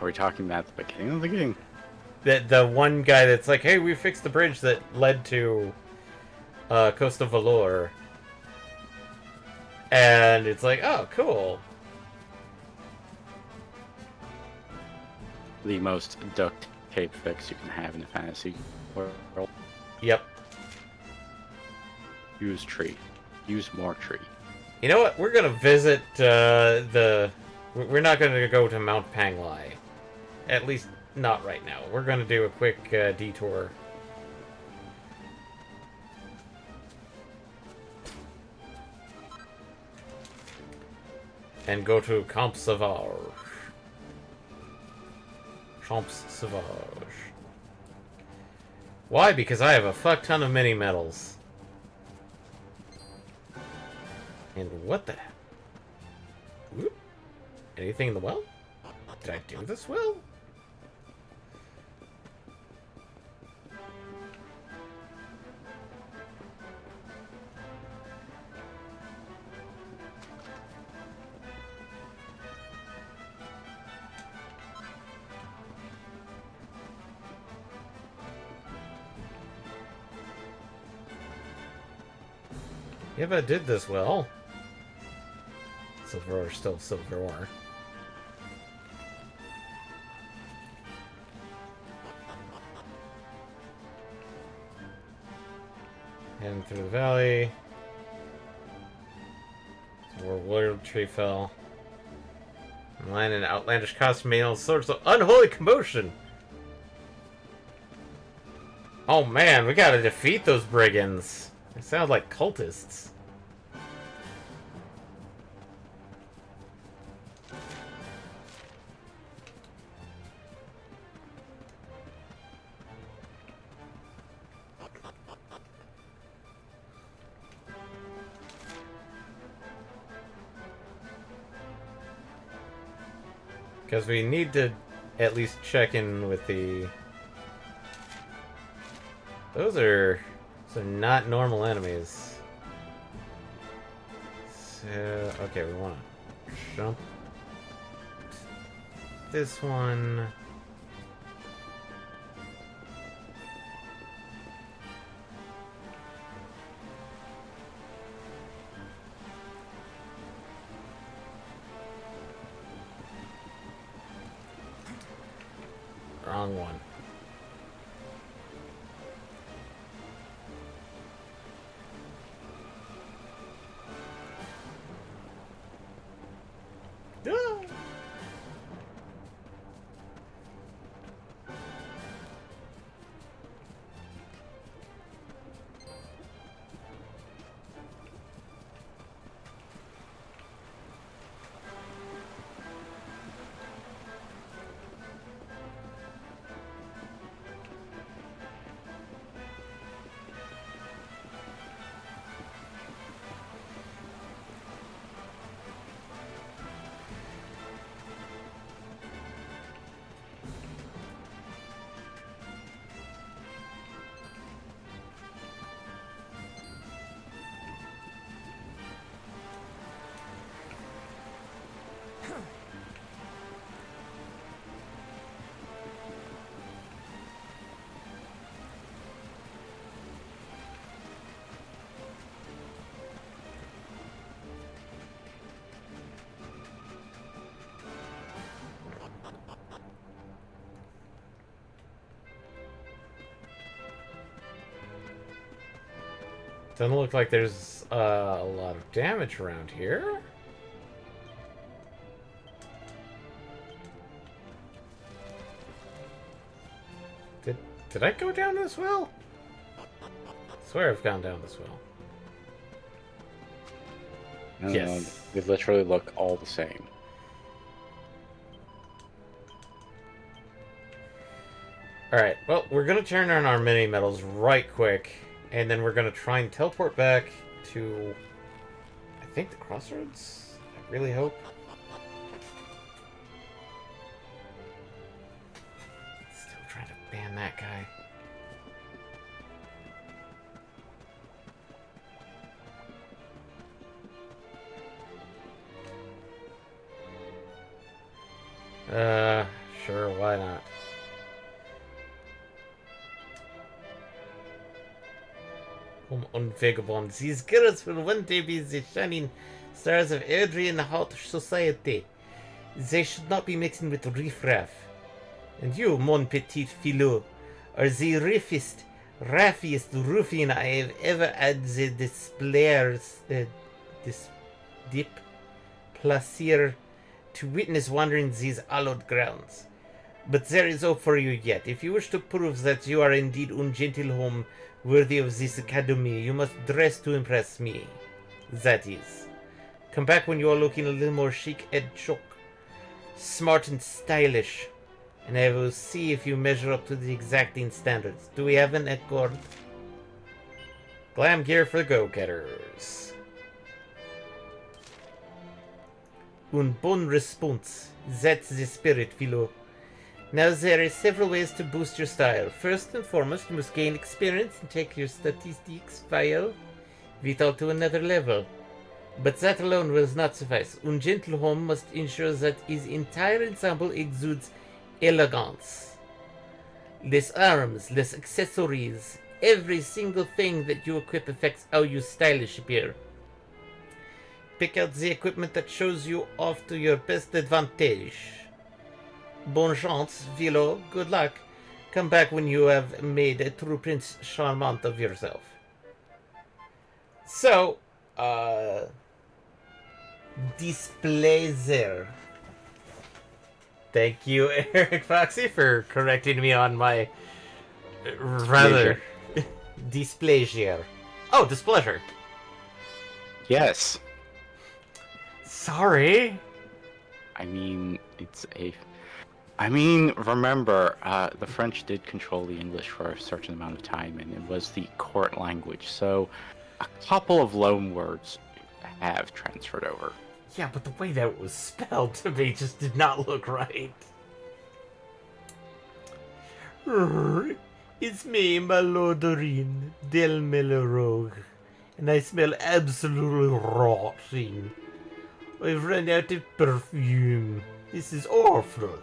Are we talking about the beginning of the game? The one guy that's like, hey, we fixed the bridge that led to Costa Valor. And it's like, oh, cool. The most duct tape fix you can have in a fantasy world. Yep. Use tree. Use more tree. You know what? We're gonna visit we're not gonna go to Mount Panglai. At least not right now. We're gonna do a quick detour. And go to Camp Sauvage. Champs Sauvage. Why? Because I have a fuck ton of mini medals. And what the... Whoop. Anything in the well? Did I do this well? If I did this well. Silver ore, still silver ore. Heading through the valley. So where World Tree fell. Line an outlandish costume made all sorts of unholy commotion. Oh man, we gotta defeat those brigands. They sound like cultists. Because we need to at least check in with the... Those are not normal enemies. So, okay, we want to jump this one. Wrong one. Ah! Doesn't look like there's a lot of damage around here. Did I go down this well? I swear I've gone down this well. No, Yes. they literally look all the same. Alright, well, we're gonna turn on our mini medals right quick, and then we're gonna try and teleport back to, I think, the crossroads? I really hope. Still trying to ban that guy. Sure, why not? On vagabond. These girls will one day be the shining stars of Adrian hot society. They should not be mixing with riffraff. And you, mon petit filou, are the raffiest ruffian I have ever had the plaisir to witness wandering these hallowed grounds. But there is hope for you yet. If you wish to prove that you are indeed un gentilhomme worthy of this academy, you must dress to impress me. That is. Come back when you are looking a little more chic and choc. Smart and stylish. And I will see if you measure up to the exacting standards. Do we have an accord? Glam gear for the go-getters. Un bon response. That's the spirit, philo. Now there are several ways to boost your style. First and foremost, you must gain experience and take your statistics file vital to another level. But that alone will not suffice. Un gentilhomme must ensure that his entire ensemble exudes elegance. Less arms, less accessories. Every single thing that you equip affects how you stylish appear. Pick out the equipment that shows you off to your best advantage. Bonne chance, Vilo. Good luck. Come back when you have made a true Prince Charmant of yourself. So, display there. Thank you, Eric Foxy, for correcting me on my rather displeasure. Oh, displeasure. Yes. Sorry. I mean, remember, the French did control the English for a certain amount of time, and it was the court language, so a couple of loan words have transferred over. Yeah, but the way that it was spelled to me just did not look right. It's me, my Lord Doreen, Del Melorogue, and I smell absolutely rotten. I've run out of perfume. This is awful.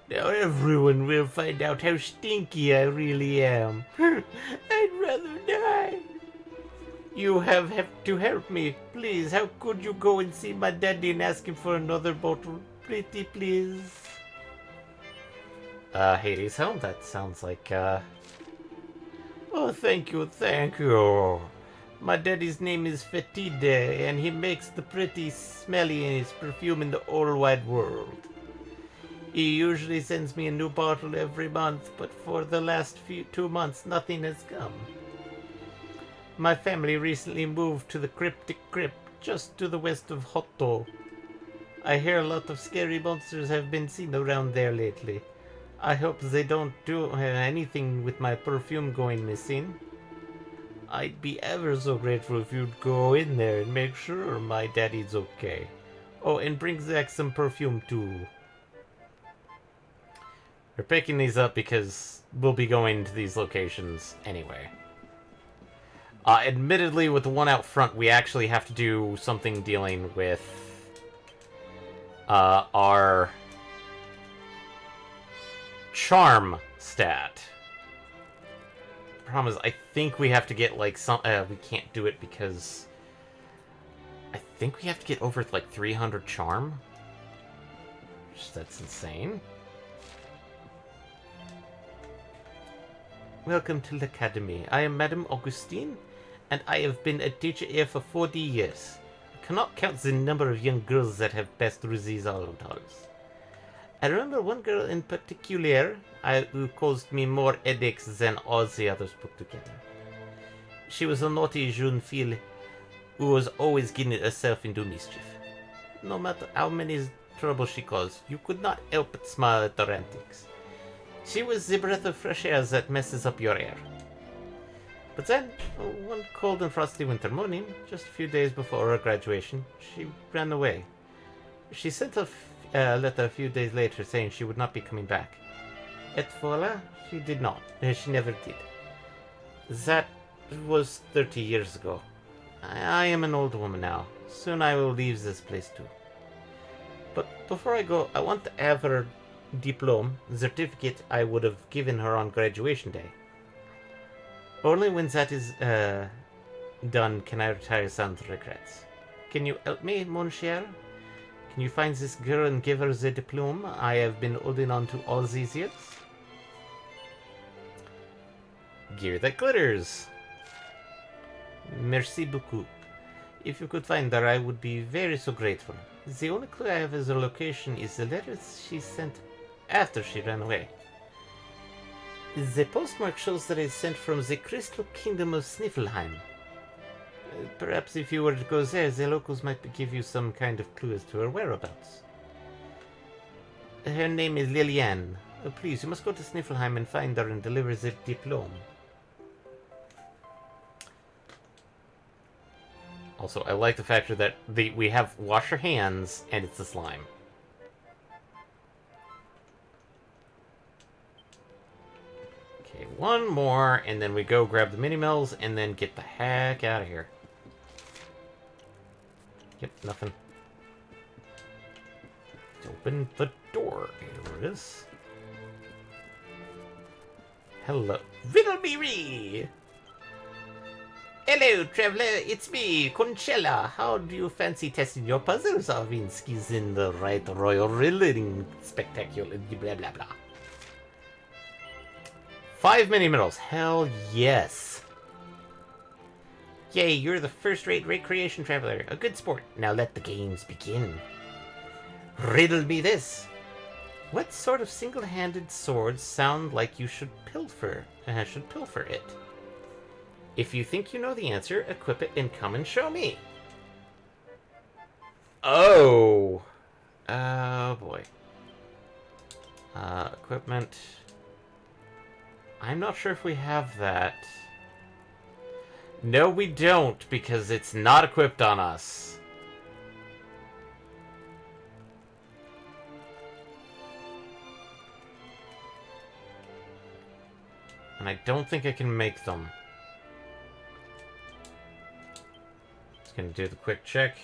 Now everyone will find out how stinky I really am. I'd rather die. You have to help me. Please, how could you go and see my daddy and ask him for another bottle? Pretty please. Hades' home. That sounds like, Oh, thank you, thank you. My daddy's name is Fetide, and he makes the pretty smelliest perfume in the whole wide world. He usually sends me a new bottle every month, but for the last 2 months, nothing has come. My family recently moved to the Cryptic Crypt, just to the west of Hotto. I hear a lot of scary monsters have been seen around there lately. I hope they don't do anything with my perfume going missing. I'd be ever so grateful if you'd go in there and make sure my daddy's okay. Oh, and bring back some perfume too. We're picking these up because we'll be going to these locations anyway. Admittedly, with the one out front, we actually have to do something dealing with our charm stat. The problem is, I think we have to get, like, some... we can't do it because... I think we have to get over, like, 300 charm. That's insane. Welcome to the Academy. I am Madame Augustine, and I have been a teacher here for 40 years. I cannot count the number of young girls that have passed through these halls. I remember one girl in particular who caused me more headaches than all the others put together. She was a naughty jeune fille who was always getting herself into mischief. No matter how many troubles she caused, you could not help but smile at her antics. She was the breath of fresh air that messes up your hair. But then, one cold and frosty winter morning, just a few days before her graduation, she ran away. She sent a letter a few days later saying she would not be coming back. Et voila, she did not. She never did. That was 30 years ago. I am an old woman now. Soon I will leave this place too. But before I go, I want to have her diploma, certificate I would have given her on graduation day. Only when that is done can I retire sans regrets. Can you help me, mon cher? Can you find this girl and give her the diploma I have been holding on to all these years? Gear that glitters. Merci beaucoup. If you could find her, I would be very so grateful. The only clue I have as her location is the letters she sent after she ran away. The postmark shows that it's sent from the Crystal Kingdom of Sniffelheim. Perhaps if you were to go there, the locals might give you some kind of clue as to her whereabouts. Her name is Liliane. Please, you must go to Sniffelheim and find her and deliver the diploma. Also, I like the factor that we have wash your hands, and it's the slime. Okay, one more, and then we go grab the mini-mills, and then get the heck out of here. Yep, nothing. Let's open the door. Here it is. Hello. Riddle me ree! Hello, traveler, it's me, Conchella. How do you fancy testing your puzzles, Arvinskis, in the right royal riddling spectacular blah blah blah? 5 mini-middles, hell yes. Yay, you're the first-rate recreation traveler, a good sport. Now let the games begin. Riddle me this. What sort of single-handed swords sound like you should pilfer it? If you think you know the answer, equip it and come and show me. Oh. Oh, boy. Equipment. I'm not sure if we have that. No, we don't, because it's not equipped on us. And I don't think I can make them. Just gonna do the quick check.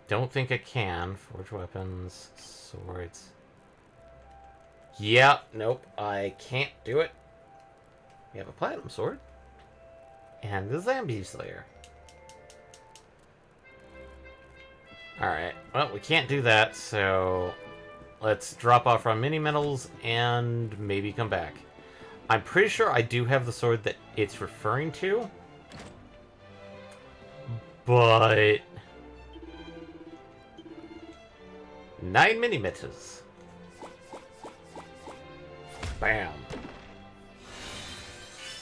Don't think I can. Forge weapons, swords. Yeah, nope, I can't do it. We have a platinum sword. And the zombie slayer. Alright, well, we can't do that, so let's drop off our mini medals and maybe come back. I'm pretty sure I do have the sword that it's referring to, but 9 mini meters. Bam.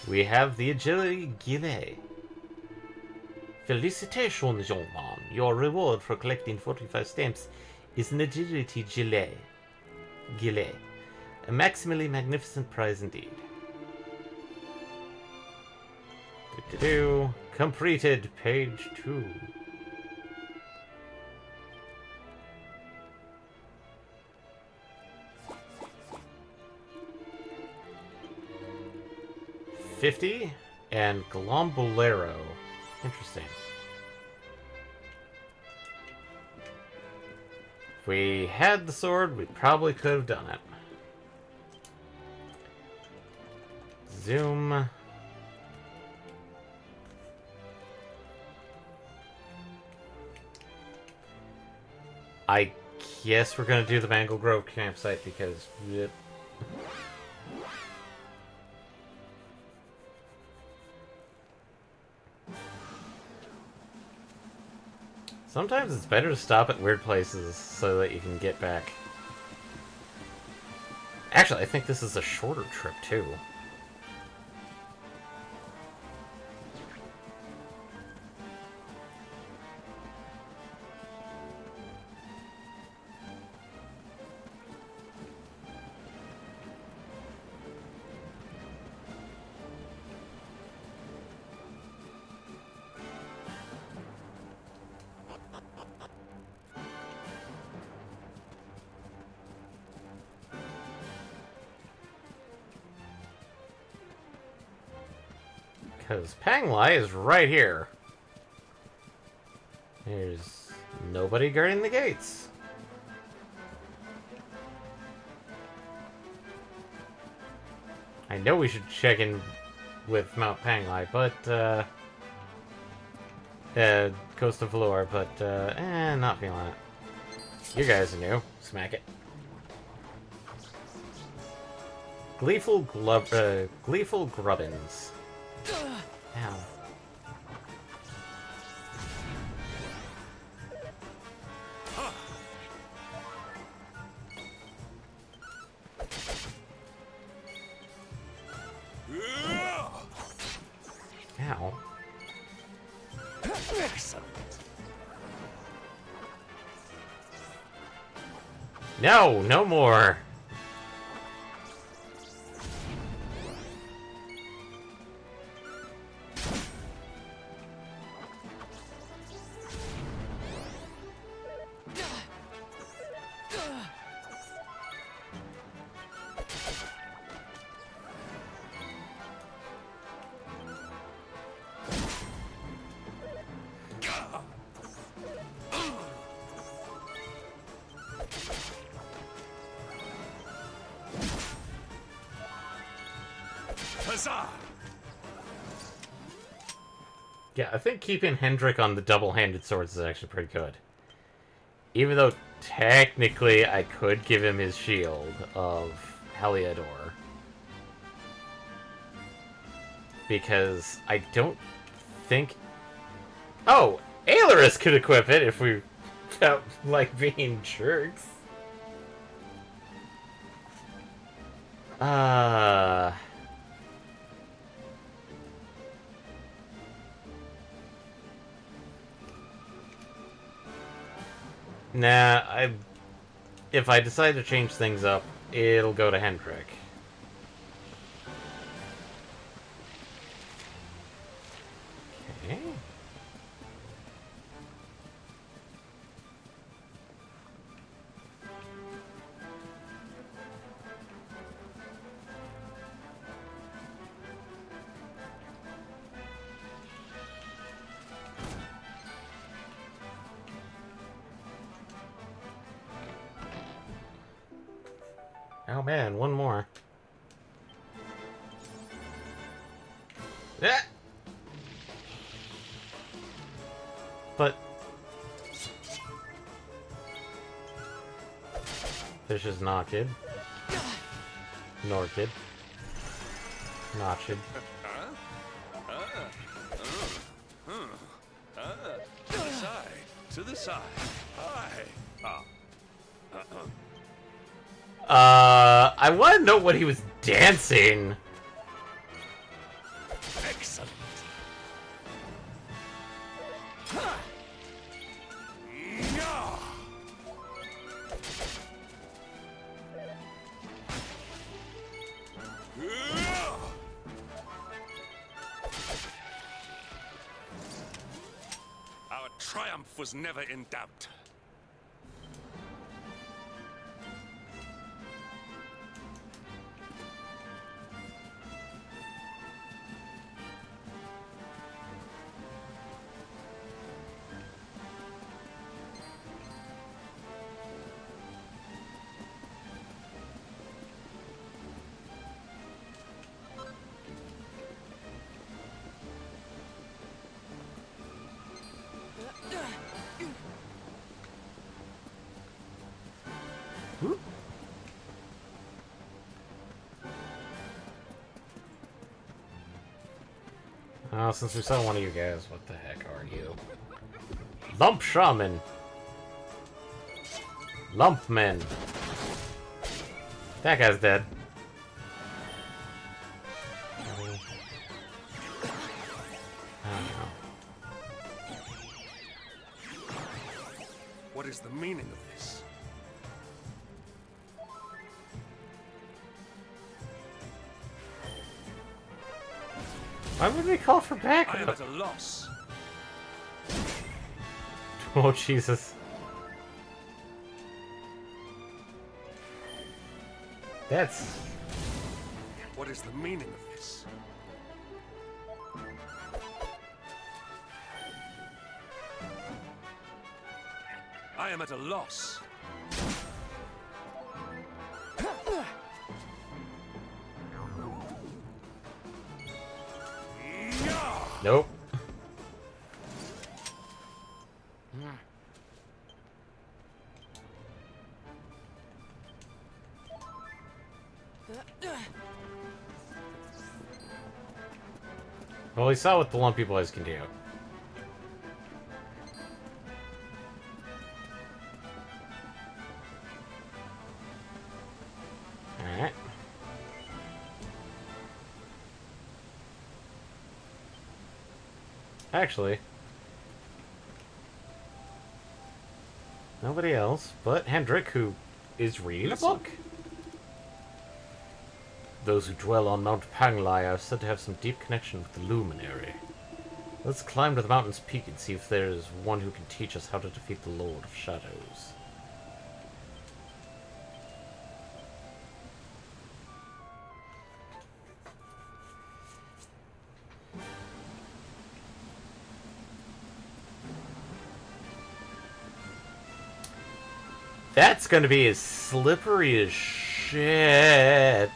We have the agility gilet. Felicitations, young man. Your reward for collecting 45 stamps is an agility gilet. Gilet. A maximally magnificent prize indeed. Completed page 2. $50 and Glombolero. Interesting. If we had the sword, we probably could have done it. Zoom. I guess we're gonna do the Mangle Grove campsite because... Yep. Sometimes it's better to stop at weird places so that you can get back. Actually, I think this is a shorter trip, too. Because Panglai is right here. There's nobody guarding the gates. I know we should check in with Mount Panglai, but, Coast of Valor, but, not feeling it. You guys are new. Smack it. Gleeful Grubbins. Ow. Ow. Excellent. No, no more. Huzzah! Yeah, I think keeping Hendrik on the double-handed swords is actually pretty good. Even though technically I could give him his shield of Heliodor. Because I don't think... Oh! Aelorus could equip it if we felt like being jerks. Nah, if I decide to change things up, it'll go to Hendrik. Okay. Oh man, one more. Yeah. But Fish is Nocked. Norkid. Notched. To the side. To the side. Aye. I want to know what he was dancing. Excellent. Our triumph was never in doubt. Oh, since we saw one of you guys, what the heck are you? Lump Shaman! Lumpman! That guy's dead. I don't know. What is the meaning of this? Why would we call for I am backup? at a loss. Oh, Jesus. That's... What is the meaning of this? I am at a loss. Nope. Well, we saw what the Lumpy Boys can do. Alright. Actually, nobody else but Hendrik, who is reading a book. Those who dwell on Mount Panglai are said to have some deep connection with the Luminary. Let's climb to the mountain's peak and see if there is one who can teach us how to defeat the Lord of Shadows. That's gonna be as slippery as shit.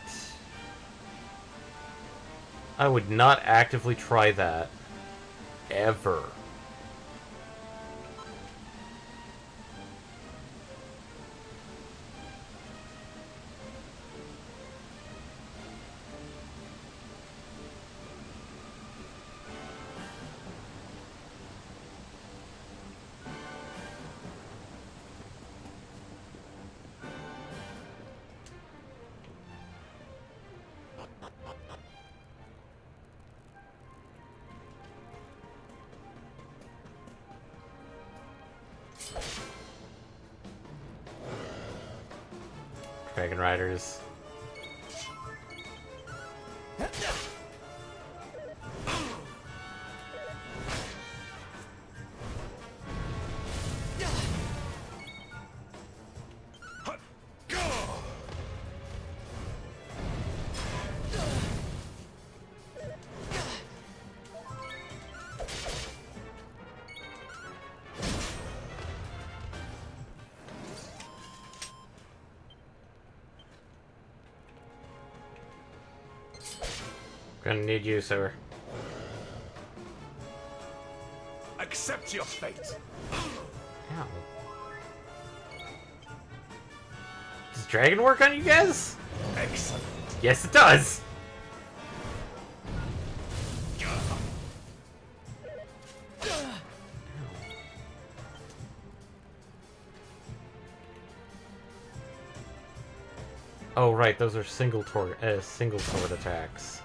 I would not actively try that. Ever. Dragon Riders. Gonna need you, sir. Accept your fate. Ow. Does dragon work on you guys? Excellent. Yes, it does. Oh right, those are single sword attacks.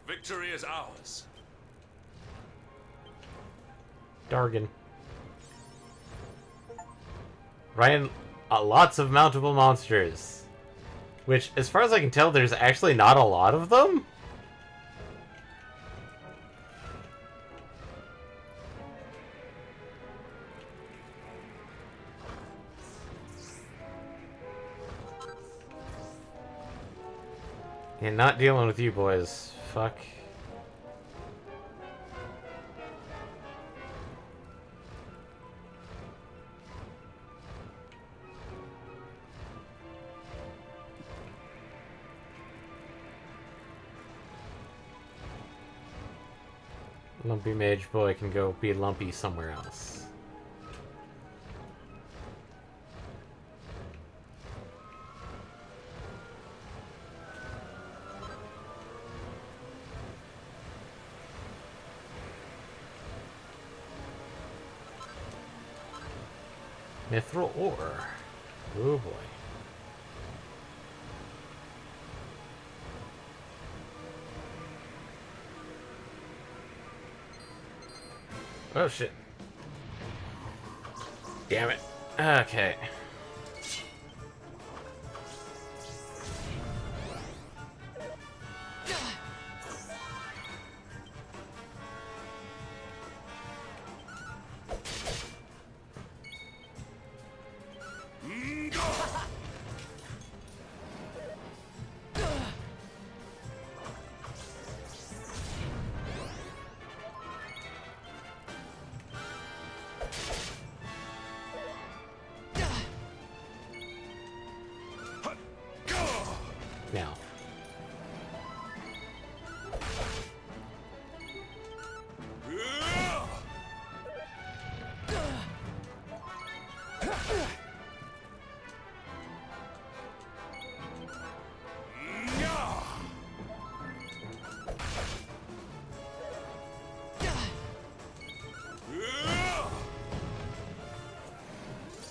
Victory is ours. Dargan. Ryan, lots of mountable monsters. Which, as far as I can tell, there's actually not a lot of them? Yeah, not dealing with you boys. Fuck. Lumpy Mage Boy can go be lumpy somewhere else. Mithril ore. Oh boy. Oh shit. Damn it. Okay. Now.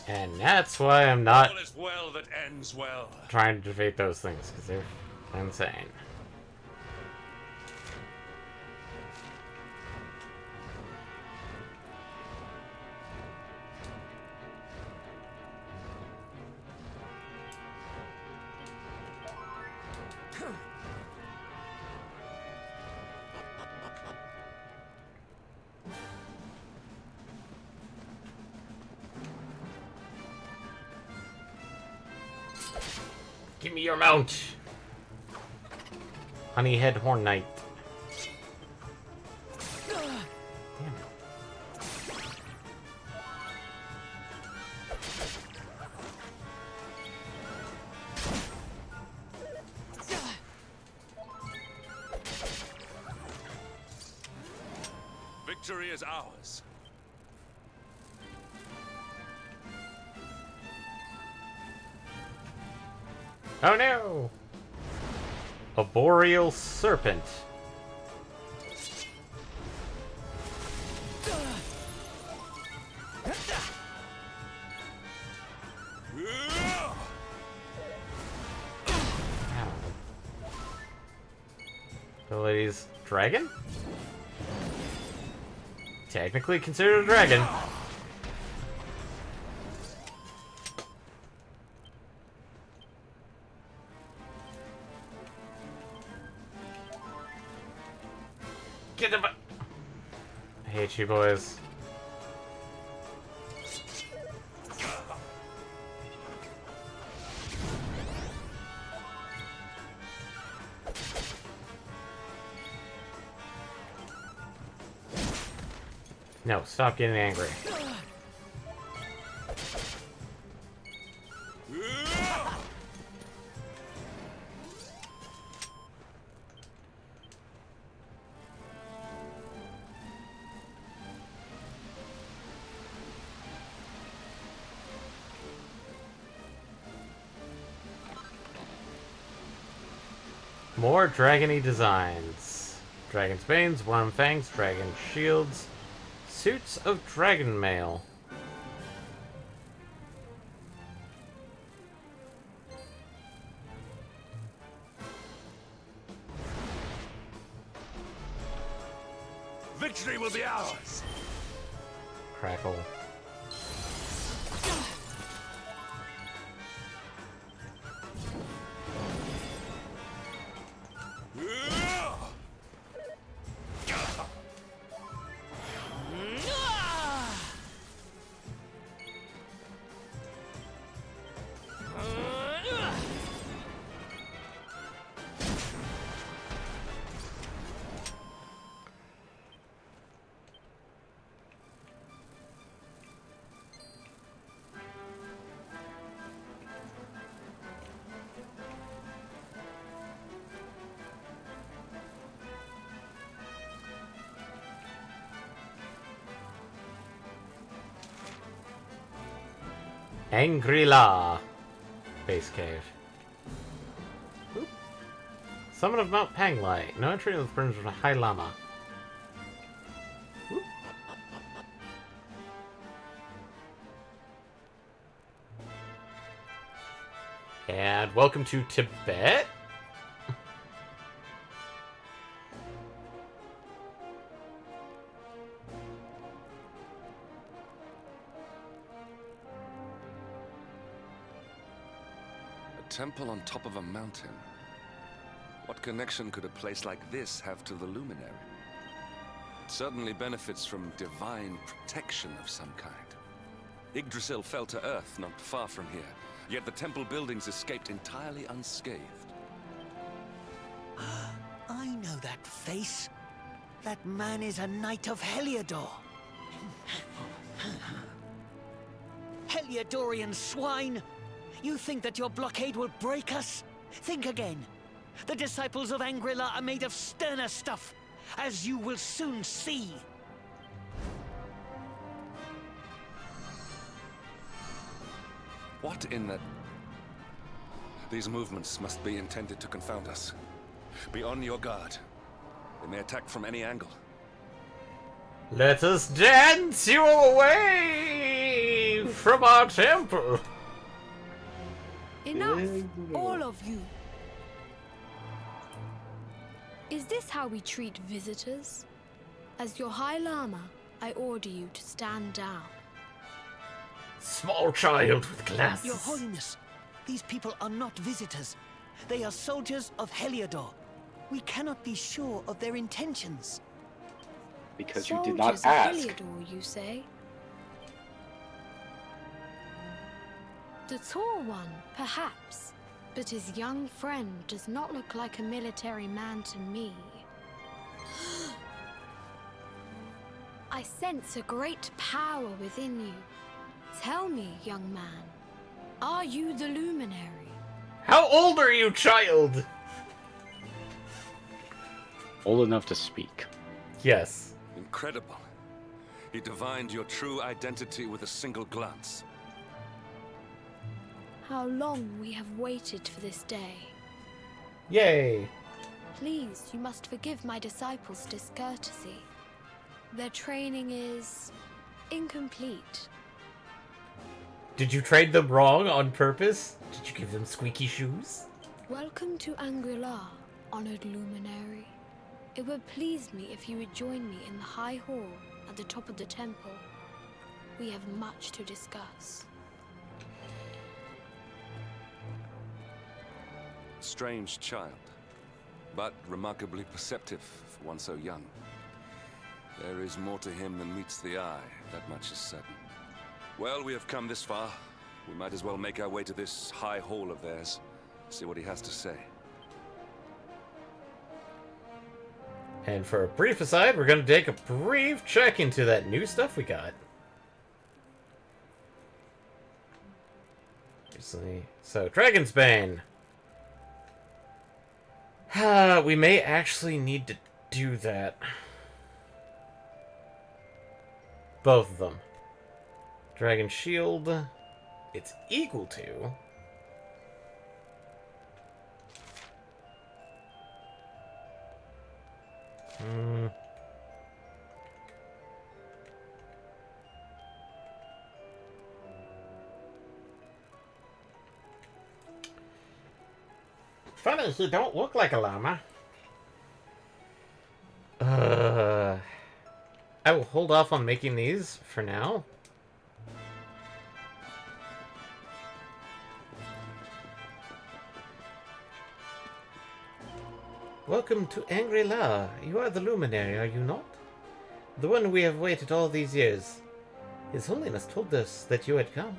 And that's why I'm not All is well that ends well. trying to defeat those things, because they're insane. Give me your mount! Honeyhead Horn Knight. Damn it. Victory is ours. Oh no! A boreal serpent. Abilities dragon? Technically considered a dragon. Get him! I hate you boys. No, stop getting angry. More dragony designs. Dragon's Banes, Worm Fangs, Dragon Shields, Suits of Dragon Mail. Victory will be ours! Crackle. Angri-La. Base cave. Oop. Summit of Mount Panglai. No entry in the fringe of High Lama. Oop. And welcome to Tibet. Temple on top of a mountain. What connection could a place like this have to the Luminary? It certainly benefits from divine protection of some kind. Yggdrasil fell to earth not far from here, yet the temple buildings escaped entirely unscathed. I know that face. That man is a knight of Heliodor. Heliodorian swine! You think that your blockade will break us? Think again. The disciples of Angri-La are made of sterner stuff, as you will soon see. What in the... These movements must be intended to confound us. Be on your guard. They may attack from any angle. Let us dance you away from our temple. Enough, all of you. Is this how we treat visitors? As your High Lama, I order you to stand down. Small child with glasses. Your Holiness, these people are not visitors. They are soldiers of Heliodor. We cannot be sure of their intentions. Because Soldiers you did not of ask. Heliodor, you say? The tall one, perhaps, but his young friend does not look like a military man to me. I sense a great power within you. Tell me, young man, are you the Luminary? How old are you, child? Old enough to speak. Yes. Incredible. He divined your true identity with a single glance. How long we have waited for this day. Yay. Please, you must forgive my disciples' discourtesy. Their training is incomplete. Did you trade them wrong on purpose? Did you give them squeaky shoes? Welcome to Angri-La, honored luminary. It would please me if you would join me in the high hall at the top of the temple. We have much to discuss. Strange child, but remarkably perceptive for one so young. There is more to him than meets the eye, that much is certain. Well, we have come this far. We might as well make our way to this high hall of theirs, see what he has to say. And for a brief aside, we're going to take a brief check into that new stuff we got. So, Dragon's Bane. We may actually need to do that. Both of them. Dragon Shield, it's equal to Funny, he don't look like a llama. I will hold off on making these for now. Welcome to Angri-La. You are the luminary, are you not? The one we have waited all these years. His Holiness told us that you had come.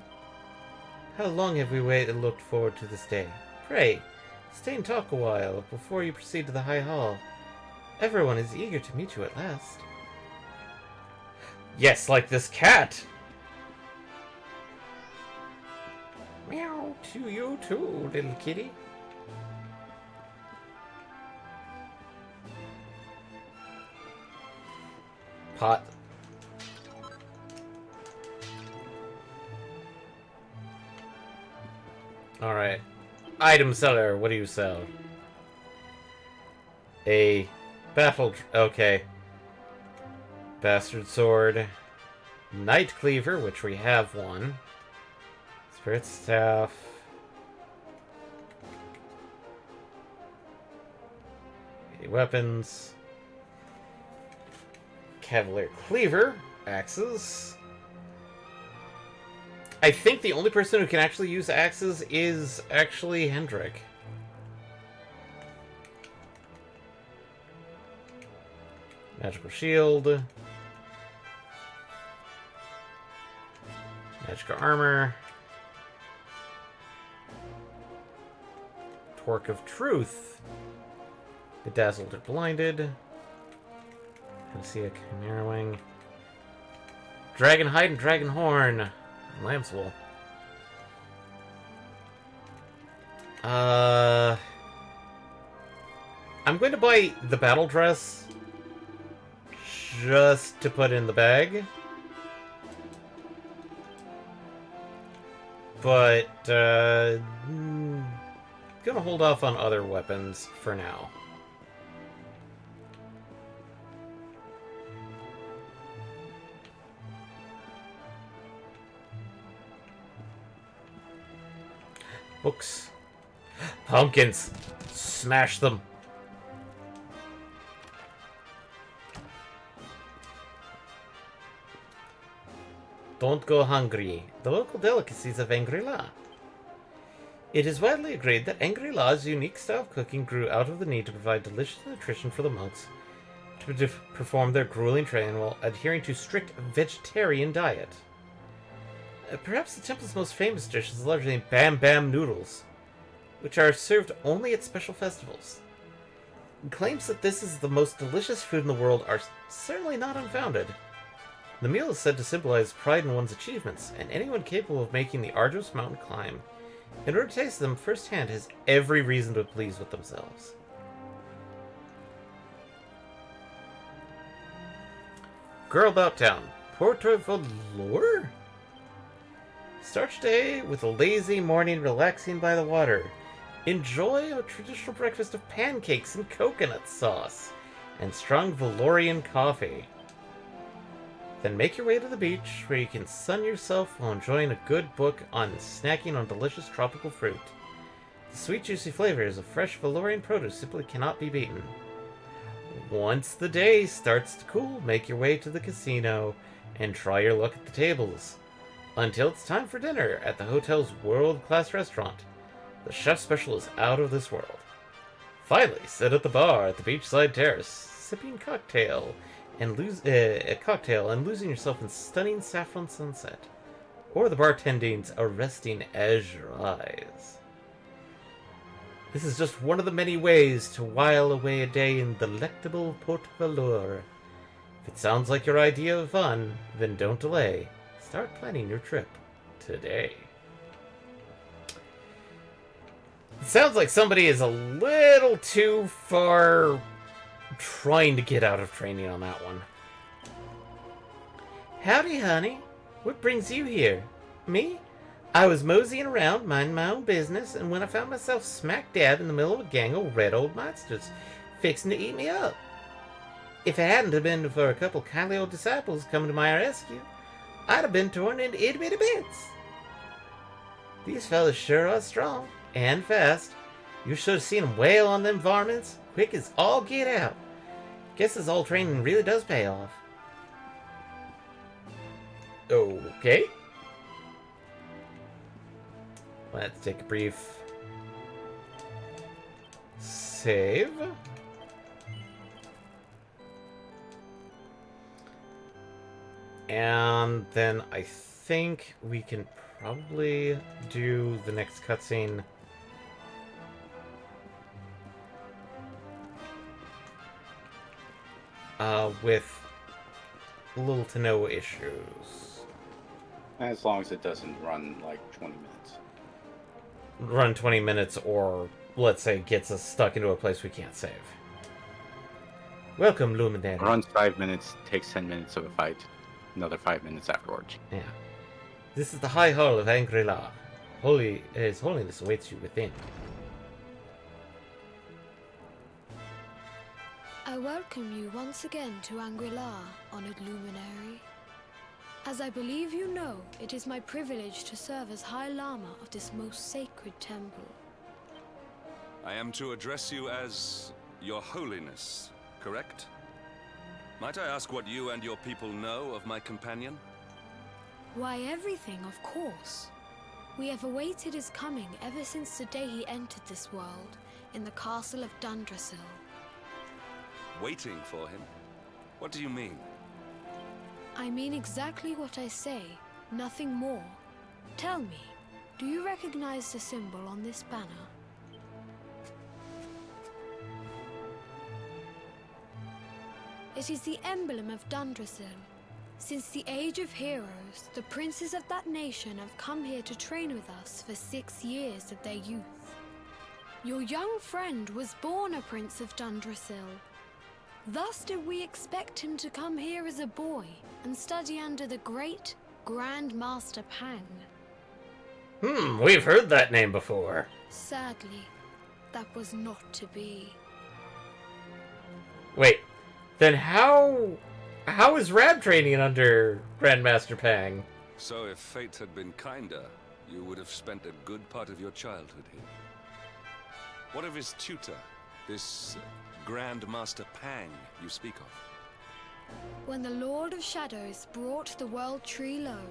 How long have we waited and looked forward to this day? Pray, stay and talk a while before you proceed to the High Hall. Everyone is eager to meet you at last. Yes, like this cat! Meow to you too, little kitty. Pot. Alright. Item seller, what do you sell? A battle... okay. Bastard sword. Knight cleaver, which we have one. Spirit staff. Weapons. Cavalier cleaver. Axes. I think the only person who can actually use axes is actually Hendrik. Magical shield. Magical armor. Torque of truth. Bedazzled or blinded. See a chimera wing. Dragon hide and dragon horn. Lamb's wool. I'm going to buy the battle dress just to put in the bag. But gonna hold off on other weapons for now. Books. Pumpkins. Smash them. Don't go hungry. The local delicacies of Angri-La. It is widely agreed that Angri-La's unique style of cooking grew out of the need to provide delicious nutrition for the monks to perform their grueling training while adhering to strict vegetarian diet. Perhaps the temple's most famous dish is largely Bam Bam noodles, which are served only at special festivals. Claims that this is the most delicious food in the world are certainly not unfounded. The meal is said to symbolize pride in one's achievements, and anyone capable of making the arduous mountain climb in order to taste them firsthand has every reason to be pleased with themselves. Girl About Town. Portrait Velour? Start your day with a lazy morning relaxing by the water. Enjoy a traditional breakfast of pancakes and coconut sauce and strong Valorian coffee. Then make your way to the beach where you can sun yourself while enjoying a good book on snacking on delicious tropical fruit. The sweet juicy flavors of fresh Valorian produce simply cannot be beaten. Once the day starts to cool, make your way to the casino and try your luck at the tables. Until it's time for dinner at the hotel's world-class restaurant. The chef special is out of this world. Finally, sit at the bar at the beachside terrace, sipping a cocktail and losing yourself in stunning saffron sunset, or the bartending's arresting azure eyes. This is just one of the many ways to while away a day in delectable Port Velour. If it sounds like your idea of fun, then don't delay. Start planning your trip today. It sounds like somebody is a little too far trying to get out of training on that one. Howdy, honey. What brings you here? Me? I was moseying around, minding my own business, and when I found myself smack dab in the middle of a gang of red old monsters fixing to eat me up. If it hadn't have been for a couple kindly old disciples coming to my rescue, I'd have been torn into itty-bitty bits. These fellas sure are strong and fast. You should have seen them wail on them varmints, quick as all get out. Guess this old training really does pay off. Okay. Let's take a brief save. And then I think we can probably do the next cutscene with little to no issues. As long as it doesn't run like 20 minutes. Run 20 minutes or, let's say, gets us stuck into a place we can't save. Welcome, Luminary. Runs 5 minutes, takes 10 minutes of a fight, another 5 minutes afterwards. Yeah. This is the High Hall of Angri-La. His Holiness awaits you within. I welcome you once again to Angri-La, honored luminary. As I believe you know, it is my privilege to serve as High Lama of this most sacred temple. I am to address you as Your Holiness, correct? Might I ask what you and your people know of my companion? Why, everything, of course. We have awaited his coming ever since the day he entered this world, in the castle of Dundrasil. Waiting for him? What do you mean? I mean exactly what I say, nothing more. Tell me, do you recognize the symbol on this banner? It is the emblem of Dundrasil. Since the Age of Heroes, the princes of that nation have come here to train with us for 6 years of their youth. Your young friend was born a prince of Dundrasil. Thus did we expect him to come here as a boy and study under the great Grand Master Pang. We've heard that name before. Sadly, that was not to be. Wait, then how is Rab training under Grandmaster Pang? So if fate had been kinder, you would have spent a good part of your childhood here. What of his tutor, this Grand Master Pang you speak of? When the Lord of Shadows brought the world tree low,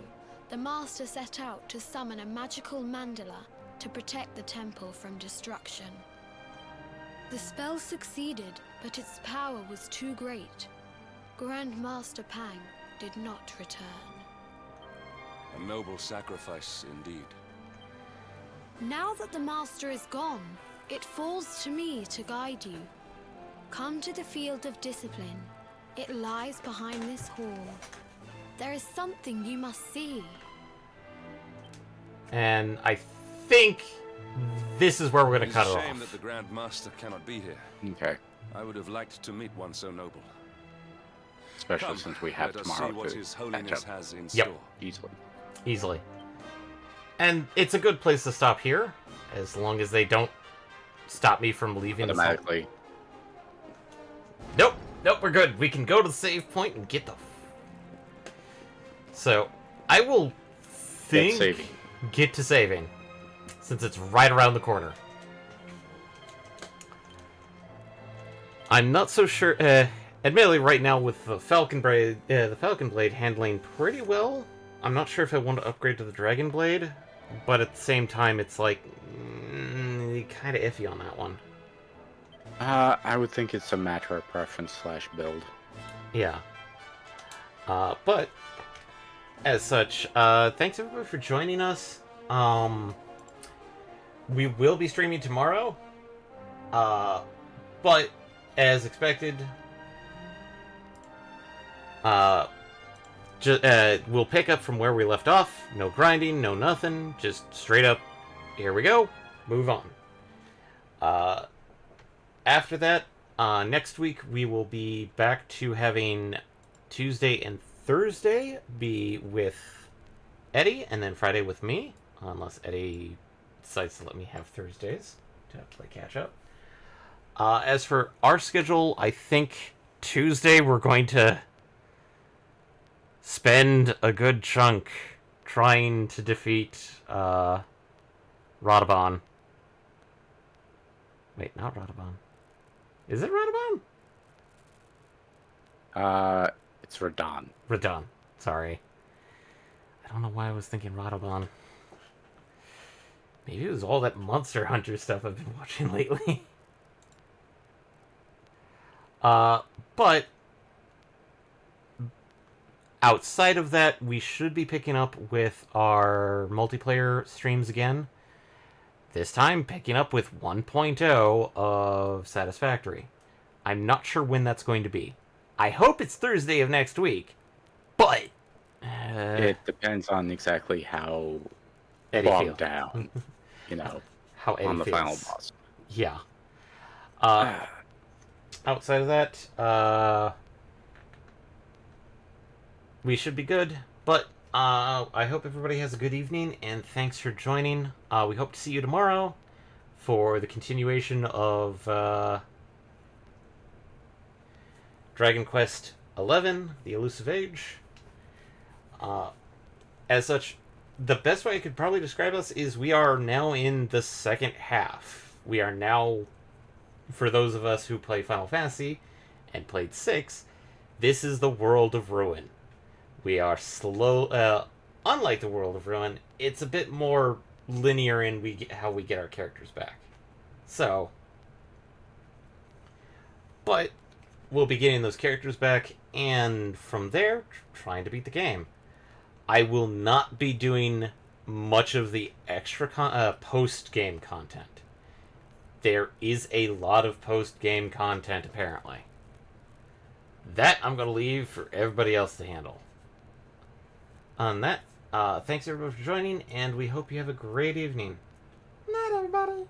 the Master set out to summon a magical mandala to protect the temple from destruction. The spell succeeded, but its power was too great. Grand Master Pang did not return. A noble sacrifice indeed. Now that the Master is gone, it falls to me to guide you. Come to the field of discipline. It lies behind this hall. There is something you must see. And I think this is where we're going to cut it It's a off. shame that the Grand Master cannot be here. Okay. I would have liked to meet one so noble. Especially Come, since we have let us tomorrow see what to His catch Holiness up has in Yep. store. easily. Easily. And it's a good place to stop here, as long as they don't stop me from leaving the Automatically. Nope, we're good. We can go to the save point and get the... So, I will get to saving, since it's right around the corner. I'm not so sure... admittedly, right now, with the Falcon Blade handling pretty well, I'm not sure if I want to upgrade to the Dragon Blade, but at the same time, it's like... kind of iffy on that one. I would think it's a matter of preference / build. Yeah. But, as such, thanks everybody for joining us. We will be streaming tomorrow. But, as expected, we'll pick up from where we left off. No grinding, no nothing. Just straight up, here we go. Move on. After that, next week we will be back to having Tuesday and Thursday be with Eddie, and then Friday with me, unless Eddie decides to let me have Thursdays to play catch up. As for our schedule, I think Tuesday we're going to spend a good chunk trying to defeat Radabon. Wait, not Radabon. Is it Radabon? It's Radon. Radon. Sorry. I don't know why I was thinking Radabon. Maybe it was all that Monster Hunter stuff I've been watching lately. But outside of that, we should be picking up with our multiplayer streams again. This time, picking up with 1.0 of Satisfactory. I'm not sure when that's going to be. I hope it's Thursday of next week, but... it depends on exactly how Eddie bogged feels. down, you know, how Eddie on the feels. final boss. Yeah. Outside of that, we should be good. But I hope everybody has a good evening, and thanks for joining. We hope to see you tomorrow for the continuation of Dragon Quest XI, The Elusive Age. As such, the best way I could probably describe us is we are now in the second half. We are now, for those of us who play Final Fantasy and played 6, this is the World of Ruin. We are slow, unlike the World of Ruin, it's a bit more linear in how we get our characters back. So, but we'll be getting those characters back, and from there, trying to beat the game. I will not be doing much of the extra post-game content. There is a lot of post-game content, apparently. That I'm going to leave for everybody else to handle. On that, thanks everybody for joining, and we hope you have a great evening. Night, everybody!